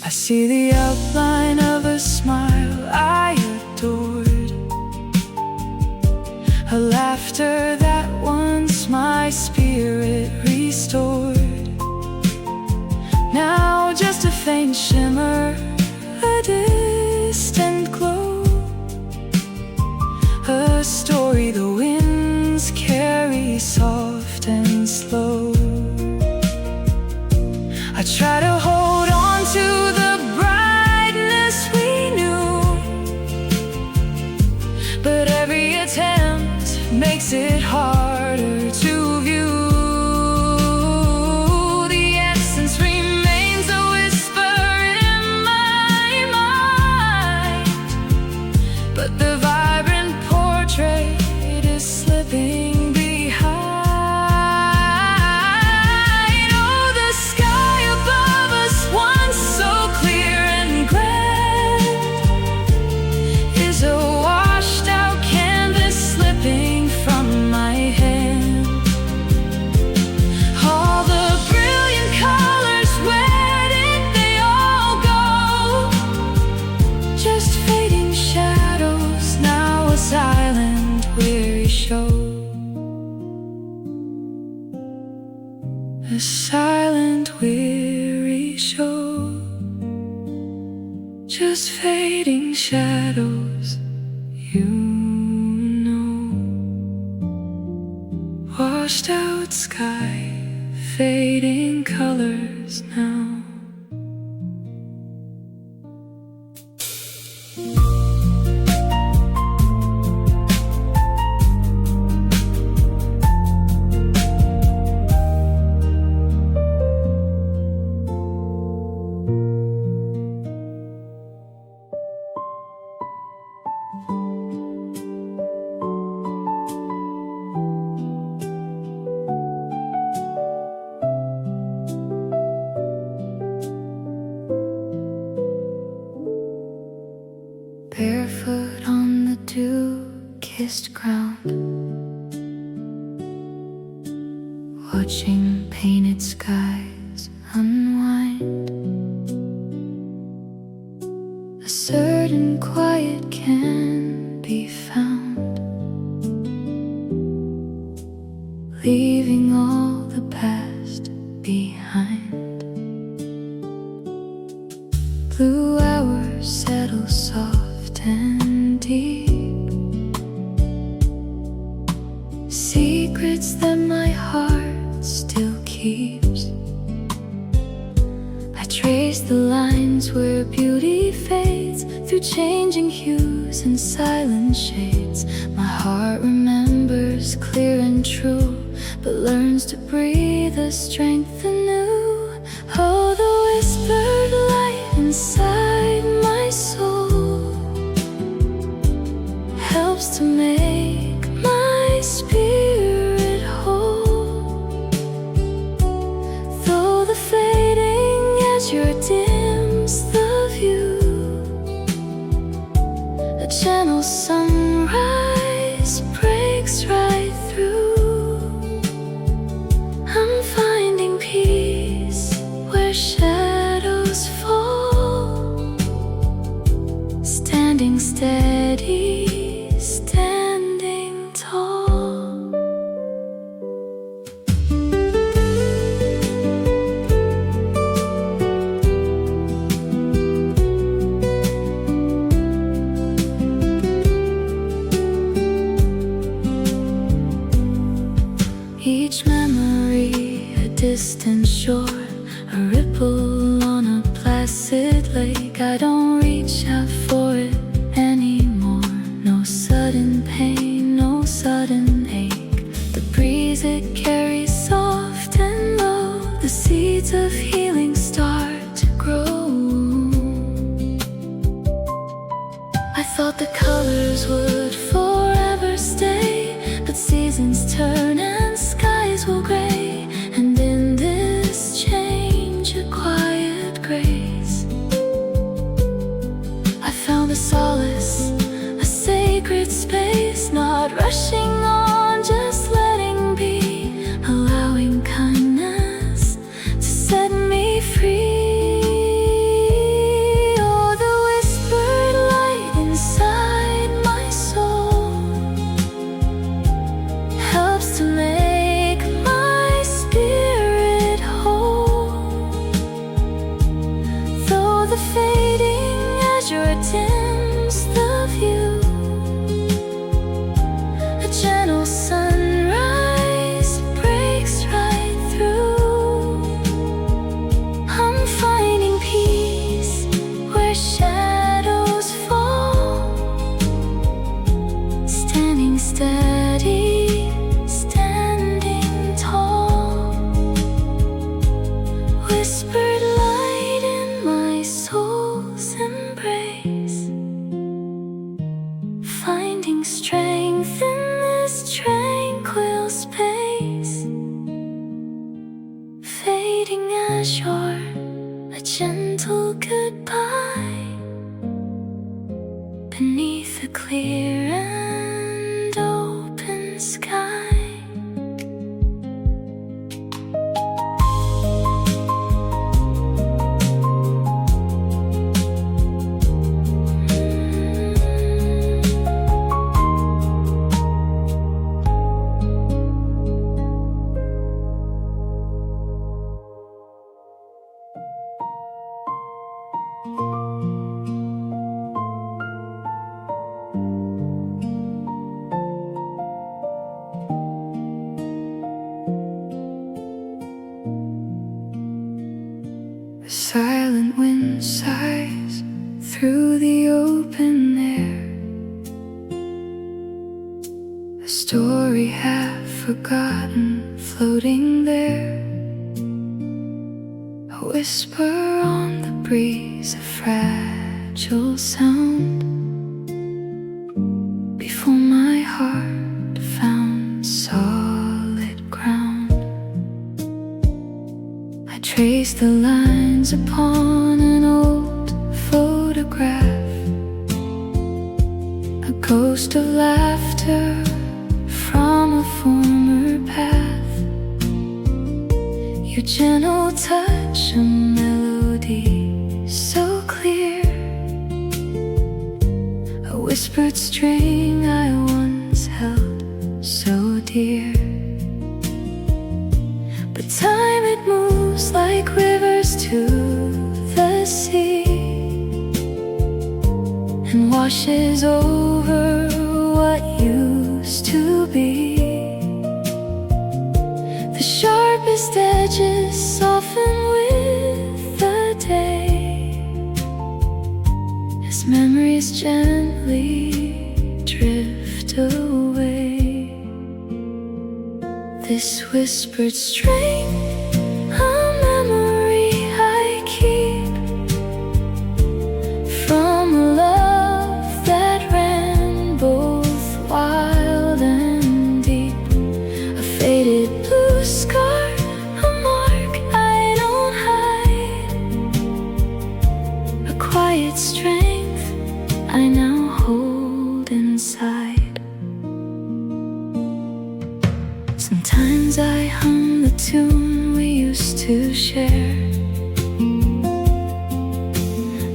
I see the outline of a smile I adored, a laughter that once my spirit restored. Now just a faint shimmer, a distant glow, a story the winds carry soft and slow. I try to hold on to the brightness we knew, but every attempt makes it harder to view. The essence remains a whisper in my mind, but the vibrant portrait is slipping behind. Oh, the sky above us, once so clear and grand, is a washed out canvas slipping from my hand. All the brilliant colors, where did they all go? Just fading shadows, now a silent, weary show. A silent, weary show, just fading shadows, you know. Washed out sky, fading colors now. Barefoot on the dew-kissed ground, watching painted skies unwind. A certain quiet can be found, leaving all the past behind. Blue hours settle soft and deep, secrets that my heart still keeps. I trade trace the lines where beauty fades through changing hues and silent shades. My heart remembers clear and true, but learns to breathe the strength anew. Oh, the whispered light inside my soul helps to make my spirit whole. Though the fading azure dims the view, a gentle sunrise breaks right through. I'm finding peace where shadows fall, standing steady, standing tall. Each memory a distant shore, a ripple on a placid lake. I don't reach out for it anymore. No sudden pain, no sudden ache. The breeze it carries soft and low. The seeds of healing start to grow. I thought the colors would forever stay, but seasons turn and skies will gray. And in this change a quiet grace, I found a solace, a sacred space. Not rushing on, just letting be, allowing kindness to set me free. Oh, the whispered light inside my soul helps to make my spirit whole. Though the fading azure dims the view, a gentle sunrise breaks right through. I'm finding peace where shadows fall, standing steady, standing tall. Whispered light in my soul's embrace, finding strength in this tranquil space. Fading azure, a gentle goodbye beneath a clear and open sky. The silent wind sighs through the open air, a story half forgotten floating there, a whisper on the breeze, a fragile sound before my heart found solid ground. I traced the lines upon an old photograph, a ghost of laughter from a former path. Your gentle touch, a melody so clear, a whispered string I once held so dear. But time it moves like rivers to the sea, and washes over what used to be. The sharpest edges soften with the day, memories gently drift away. This whispered strain, a memory I keep from a love that ran both wild and deep. A faded blue scar, a mark I don't hide, a quiet strength I now hold inside. Sometimes I hum the tune we used to share,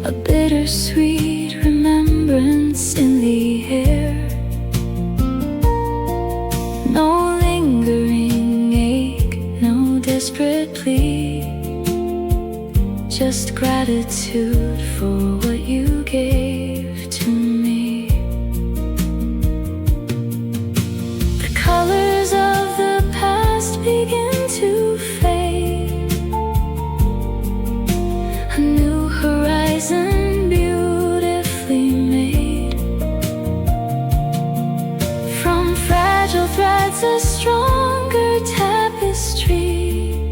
a bittersweet remembrance in the air. No lingering ache, no desperate plea, just gratitude for what you gave to me. The colors of the past begin to fade, a new horizon beautifully made. From fragile threads a stronger tapestry,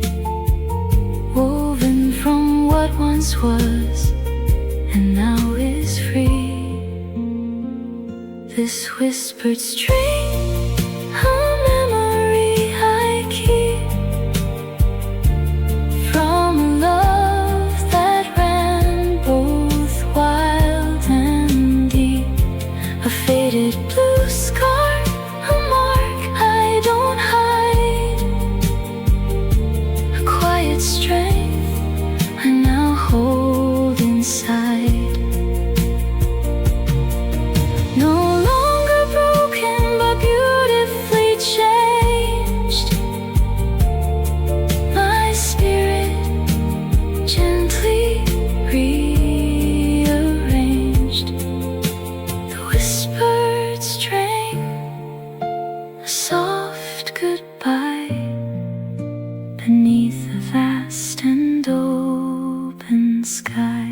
woven from what once was and now is free. This whispered string, a memory I keep from a love that ran both wild and deep. A faded blue scar, a mark I don't hide, a quiet strength I now hold inside. No longer broken but beautifully changed, my spirit gently rearranged. The whispered string, a soft goodbye beneath the vast and open sky.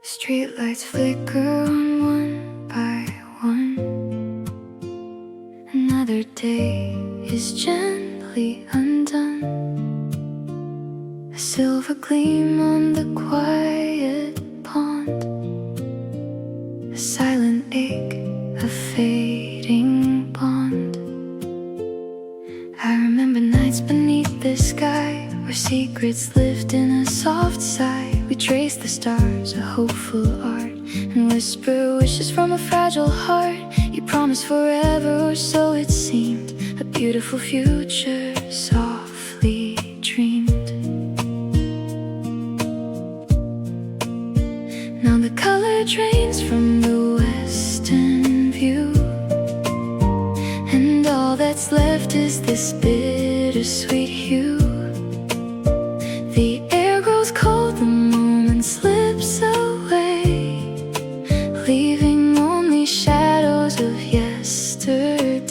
Streetlights flicker on one by one. Another day is gently undone. A silver gleam on the quiet pond, a silent ache, a fading bond. I remember nights beneath the sky where secrets lived in a soft sigh. We traced the stars, a hopeful art, and whisper wishes from a fragile heart. You promised forever, or so it seemed, a beautiful future softly dreamed. Now the color drains from the western view, and all that's left is this bittersweet hue. The air grows cold, the moment slips away, leaving only shadows of yesterday.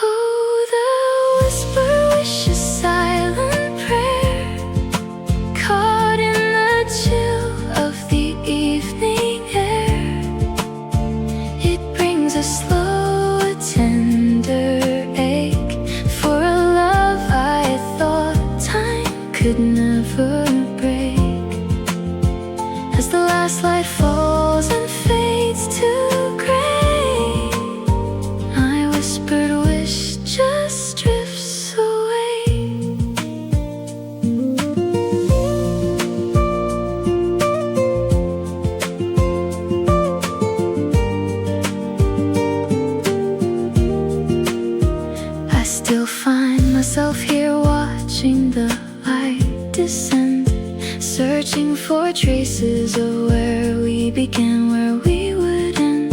Oh, the whisper wish, a silent prayer, caught in the chill of the evening air. It brings a slow, a tender ache for a love I thought time could never break. As the last light falls and fades to gray, my whispered wish just drifts away. I still find myself here watching the light descend, searching for traces of where we began, where we would end.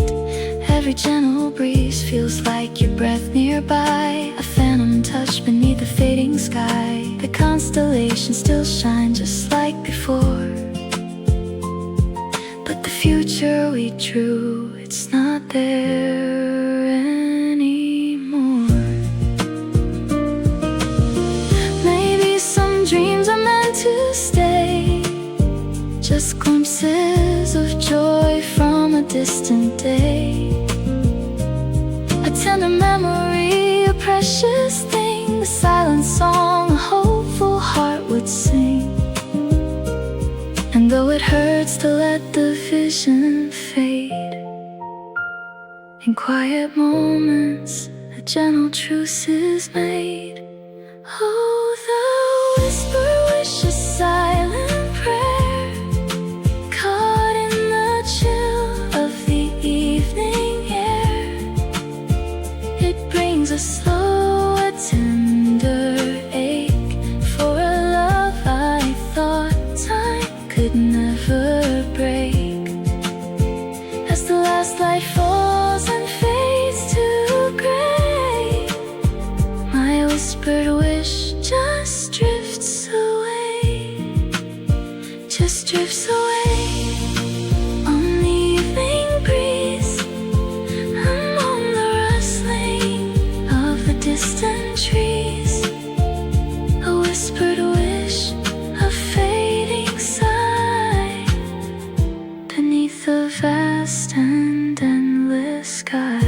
Every gentle breeze feels like your breath nearby, a phantom touch beneath the fading sky. The constellations be true, it's not there anymore. Maybe some dreams are meant to stay, just glimpses of joy from a distant day. A tender memory, a precious thing, a silent song a hopeful heart would sing. And though it hurts to let the vision fade, in quiet moments a gentle truce is made. Oh, the whisper wish, a silent prayer, caught in the chill of the evening air. It brings a slow, a tender ache for a love I thought time could never break. As the last light falls and fades to gray, my whispered wish just drifts away, just drifts away on the evening breeze, among the rustling of the distant trees. A whispered wish, a fading sigh, beneath the vast and endless sky.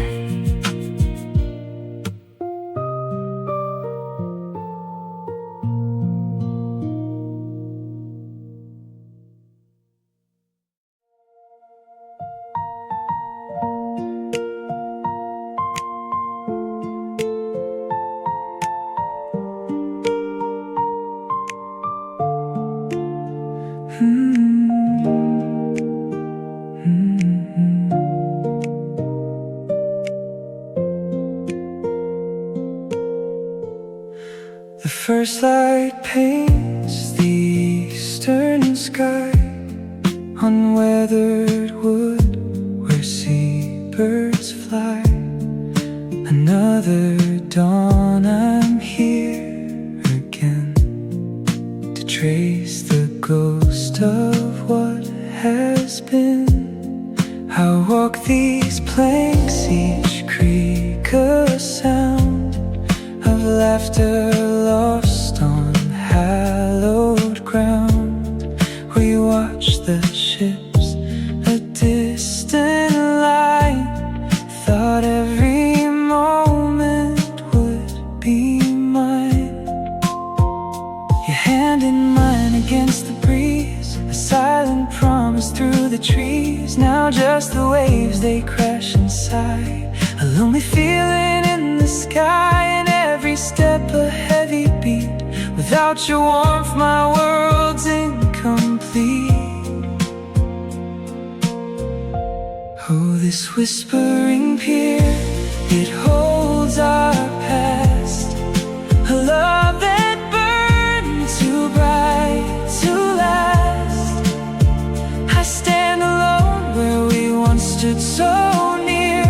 The first light paints the eastern sky on weathered wood where seabirds fly. Another dawn, I'm here again to trace the ghost of what has been. I walk these planks, each creak a sound of laughter lost on hallowed ground. We watch the ships, a distant line, thought every moment would be mine. Your hand in mine against the breeze, a silent promise through the trees. Now just the waves, they crash inside, a lonely feeling in the sky, and every step a heavy beat. Without your warmth my world's incomplete. Oh, this whispering pier, it holds our past, a love that burned too bright to last. I stand alone where we once stood so near,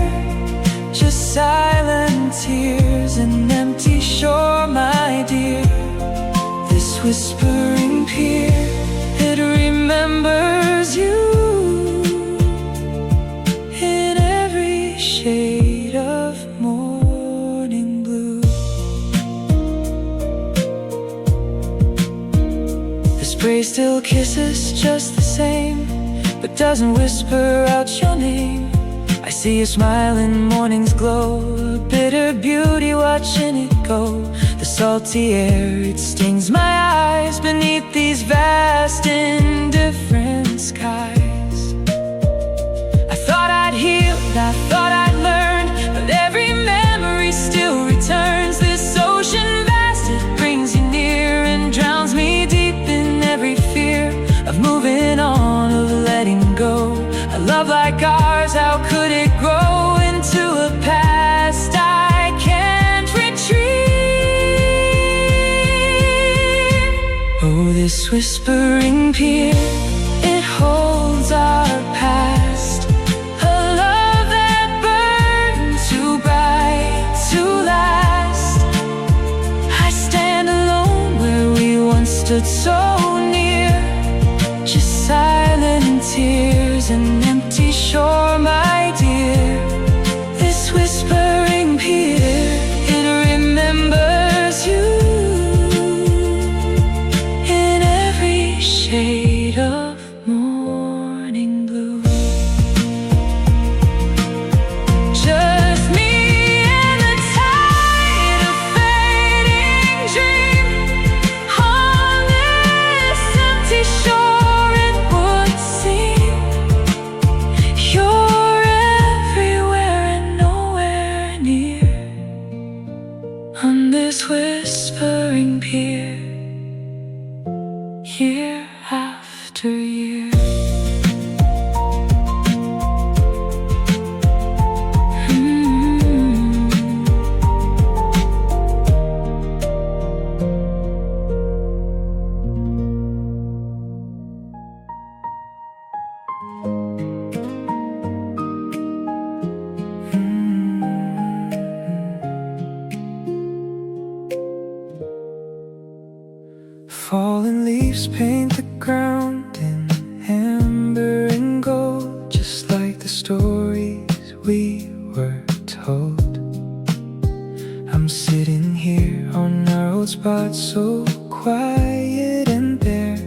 just silent tears, an empty shore, my dear. This whispering pier, it remembers you in every shade of morning blue. The spray still kisses just the same, but doesn't whisper out your name. I see you smile in morning's glow, a bitter beauty watching it go. The salty air, it stings my eyes beneath these vast indifferent skies. I thought I'd healed, I thought I'd learned, but every memory still returns. This ocean vast, it brings you near and drowns me deep in every fear of moving on, of letting go. A love like ours, how could it grow into a past I can't retrieve? Oh, this whispering pier, it holds our past, a love that burned too bright to last. I stand alone where we once stood so near, just silent tears and empty shore, my dear. This whispering pier, it remembers you in every shade of morning blue. Just me and the tide of fading dream on this empty shore. It would seem you're everywhere and nowhere near on this whispering pier, year after year. Fallen leaves paint the ground in amber and gold, just like the stories we were told. I'm sitting here on our old spot, so quiet and bare,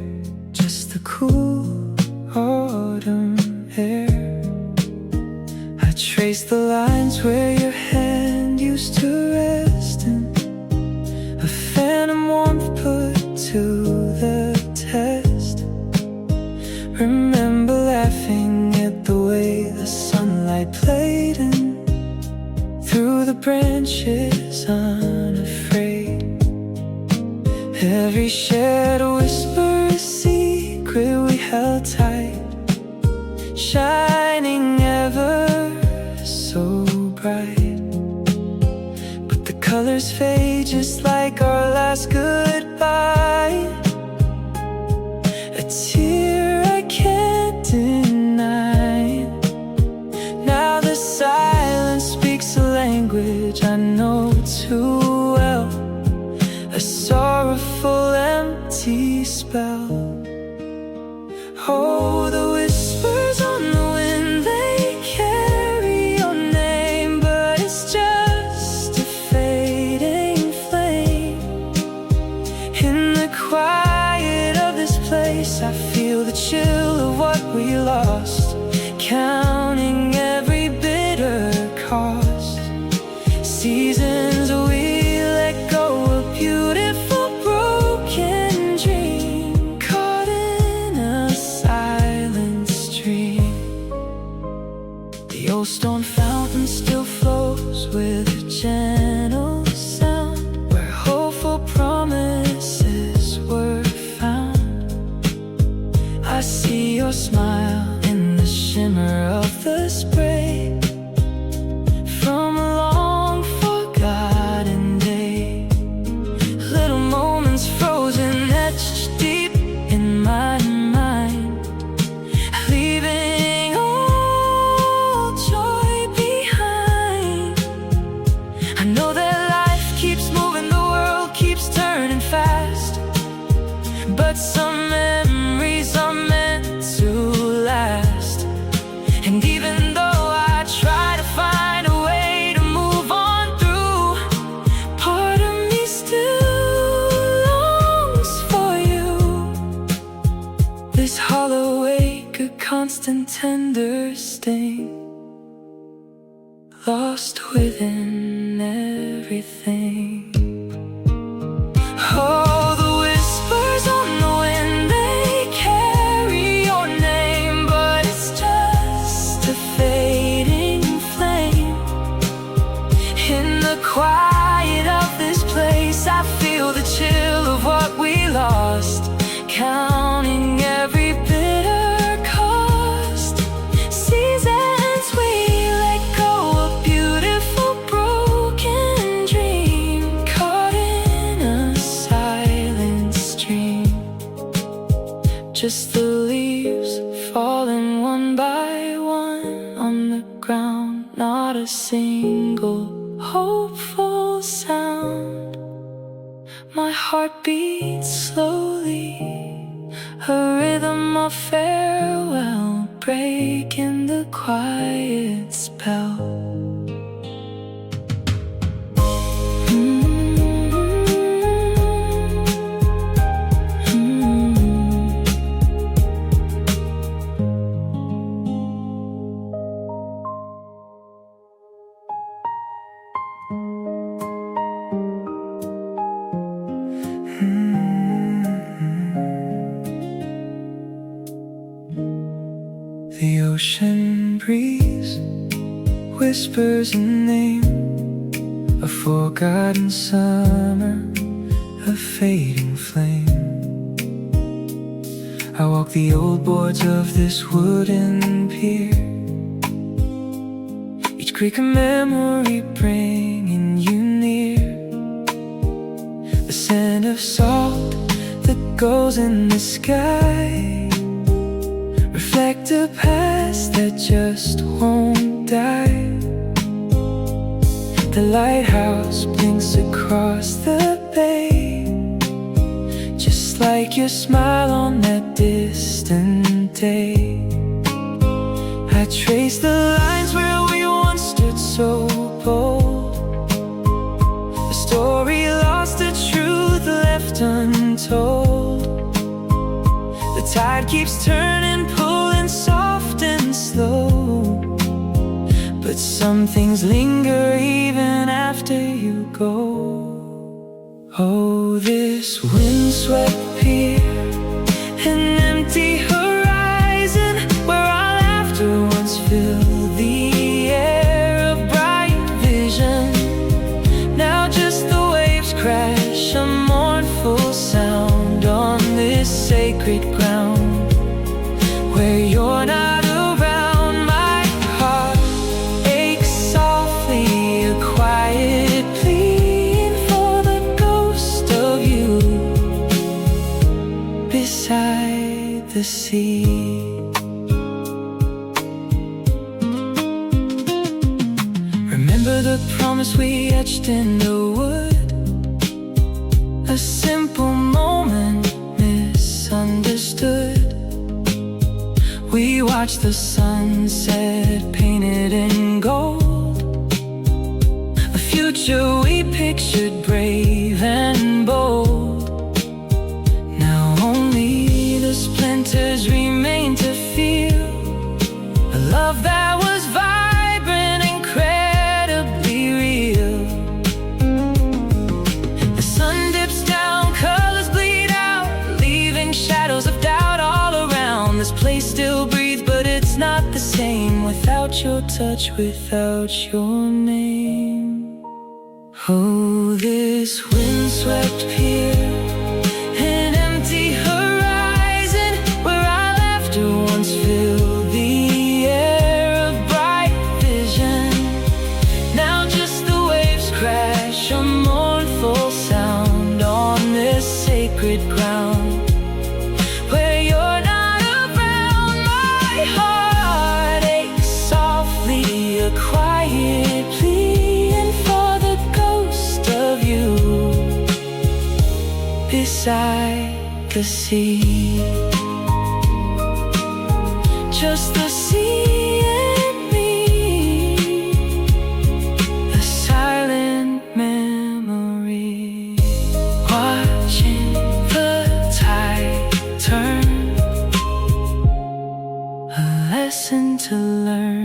just the cool autumn air. I trace the lines where your hand used to rest, and a phantom warmth put to the test. Remember laughing at the way the sunlight played in through the branches unafraid. Every shared whisper a secret we held tight, shining ever so bright. But the colors fade just like our last goodbye. A tear I can't deny. Now the silence speaks a language I know too well, a sorrowful empty spell. Oh, the whispers on the wind, they carry your name, but it's just a fading flame. In the quiet of this place, I feel the chill of what we lost, counting every bitter cost. Seasons we let go, a beautiful broken dream caught in a silent stream. The old stone fountain still flows with a gentle sound, where hopeful promises were found. I see your smile in the shimmer of the spray from a long forgotten day. Little moments frozen, etched deep in my mind, leaving all joy behind. I know that life keeps moving, the world keeps turning fast, but some memories are meant to last. And even though I try to find a way to move on through, part of me still longs for you. This hollow ache, a constant tender sting, lost within everything. Oh, the whispers on the wind, they carry your name, but it's just a fading flame. In the quiet of this place, I feel the chill of what we lost, counting every bitter cost. Seasons we let go, a beautiful broken dream caught in a silent stream. Just the leaves falling one by one on the ground, not a single hopeful sound. My heart beats slowly, a rhythm of farewell. breaking the quiet spell. The ocean breeze whispers a name, a forgotten summer, a fading flame. I walk the old boards of this wooden pier, each creak a memory bringing you near. The scent of salt that goes in the sky reflect a past that just won't die. The lighthouse blinks across the bay, just like your smile on that distant day. I trace the lines where we once stood so bold, a story lost, a truth left untold. The tide keeps turning, pulling soft and slow, but some things linger even after you go. Oh, this windswept pier, an empty horizon where our laughter once filled the air, a bright vision. Now just the waves crash, a mournful sound on this sacred ground. Where you're not around, my heart aches softly, a quiet pleading for the ghost of you beside the sea. Remember the promise we etched in the wood, a simple moment misunderstood. We watched the sunset painted in gold, a future we pictured brave and bold. Now only the splinters remain to feel a love that was vibrant, incredibly real. The sun dips down, colors bleed out, leaving shadows of doubt all around. This place still breathes, but it's not the same without your touch, without your name. Oh, this windswept pier, an empty horizon where our laughter once filled the air, a bright vision. Now just the waves crash, a mournful sound on this sacred ground. Where you're not around, my heart aches softly, a quiet pleading for the ghost of you beside the sea. Just the sea and me, a silent memory, watching the tide turn, a lesson to learn.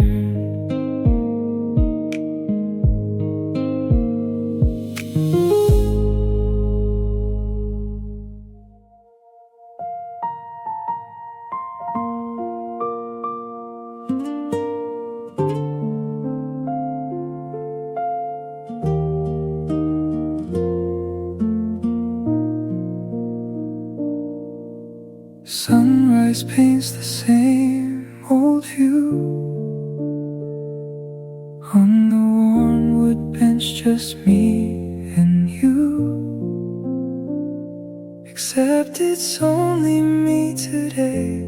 Sunrise paints the same old hue on the worn wood bench, just me and you. Except it's only me today,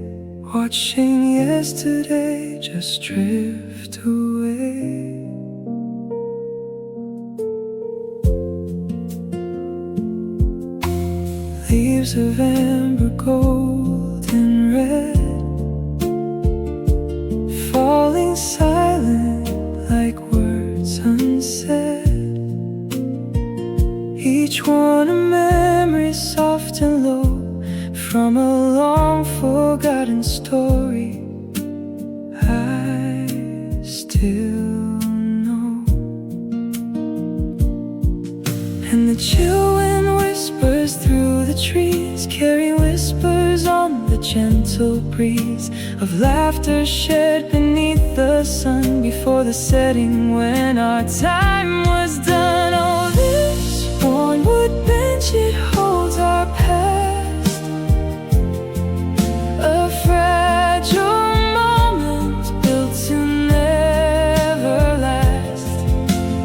watching yesterday just drift away. Leaves of amber, gold and red, silent like words unsaid. Each one a memory soft and low from a long forgotten story. I still know. And the chill wind whispers through the trees, carry whispers on the gentle breeze of laughter shared beneath the sun before the setting when our time was done. Oh, this worn wood bench, it holds our past, a fragile moment built to never last.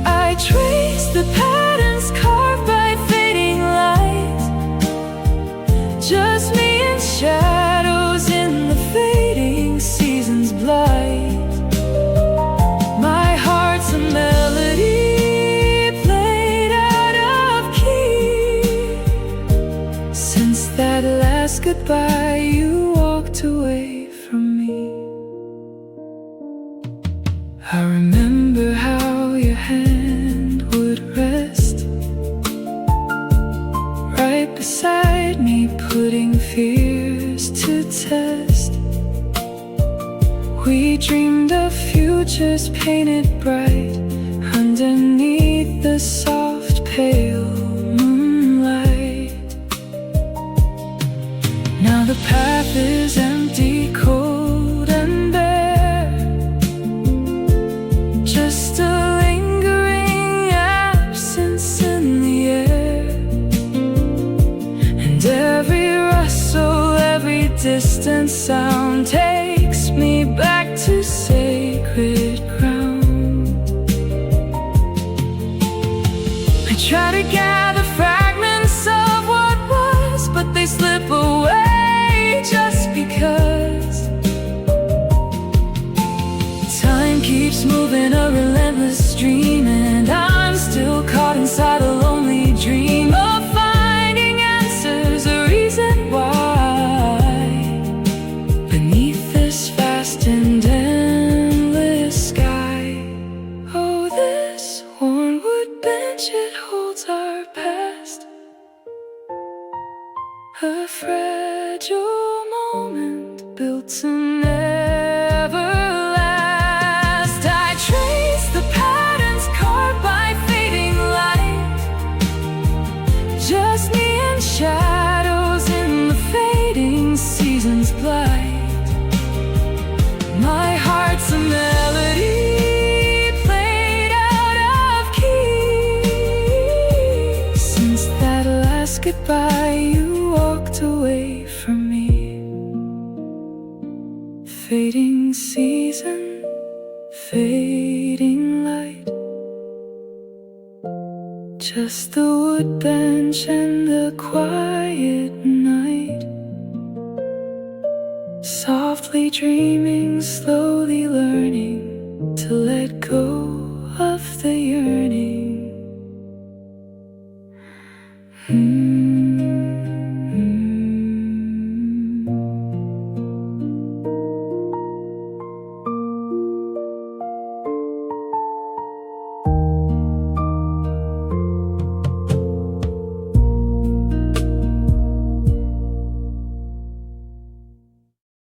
I trace the patterns carved by fading light, just me and shadows in the fading season's blight. My heart's a melody played out of key. Since that last goodbye, you walked away from me. I remember how your hand would rest right beside me, putting fears to test. We dreamed of futures painted bright underneath the soft pale moonlight. Now the path is empty, cold and bare, just a lingering absence in the air. And every rustle, every distant sound takes me back to sacred ground. I try to gather fragments of what was, but they slip away just because time keeps moving, a relentless stream, and I'm still caught inside a lonely dream of finding answers, a reason why beneath this vast and endless sky. Oh, this worn wood bench, it holds our past, a fragile moment built to never last. I trace the patterns carved by fading light, just me and shadows in the fading season's blight. My heart's a melody played out of key. Since that last goodbye, you walked away from me. Fading season, fading light, just the wood bench and the quiet night. Softly dreaming, slowly learning to let go of the yearning.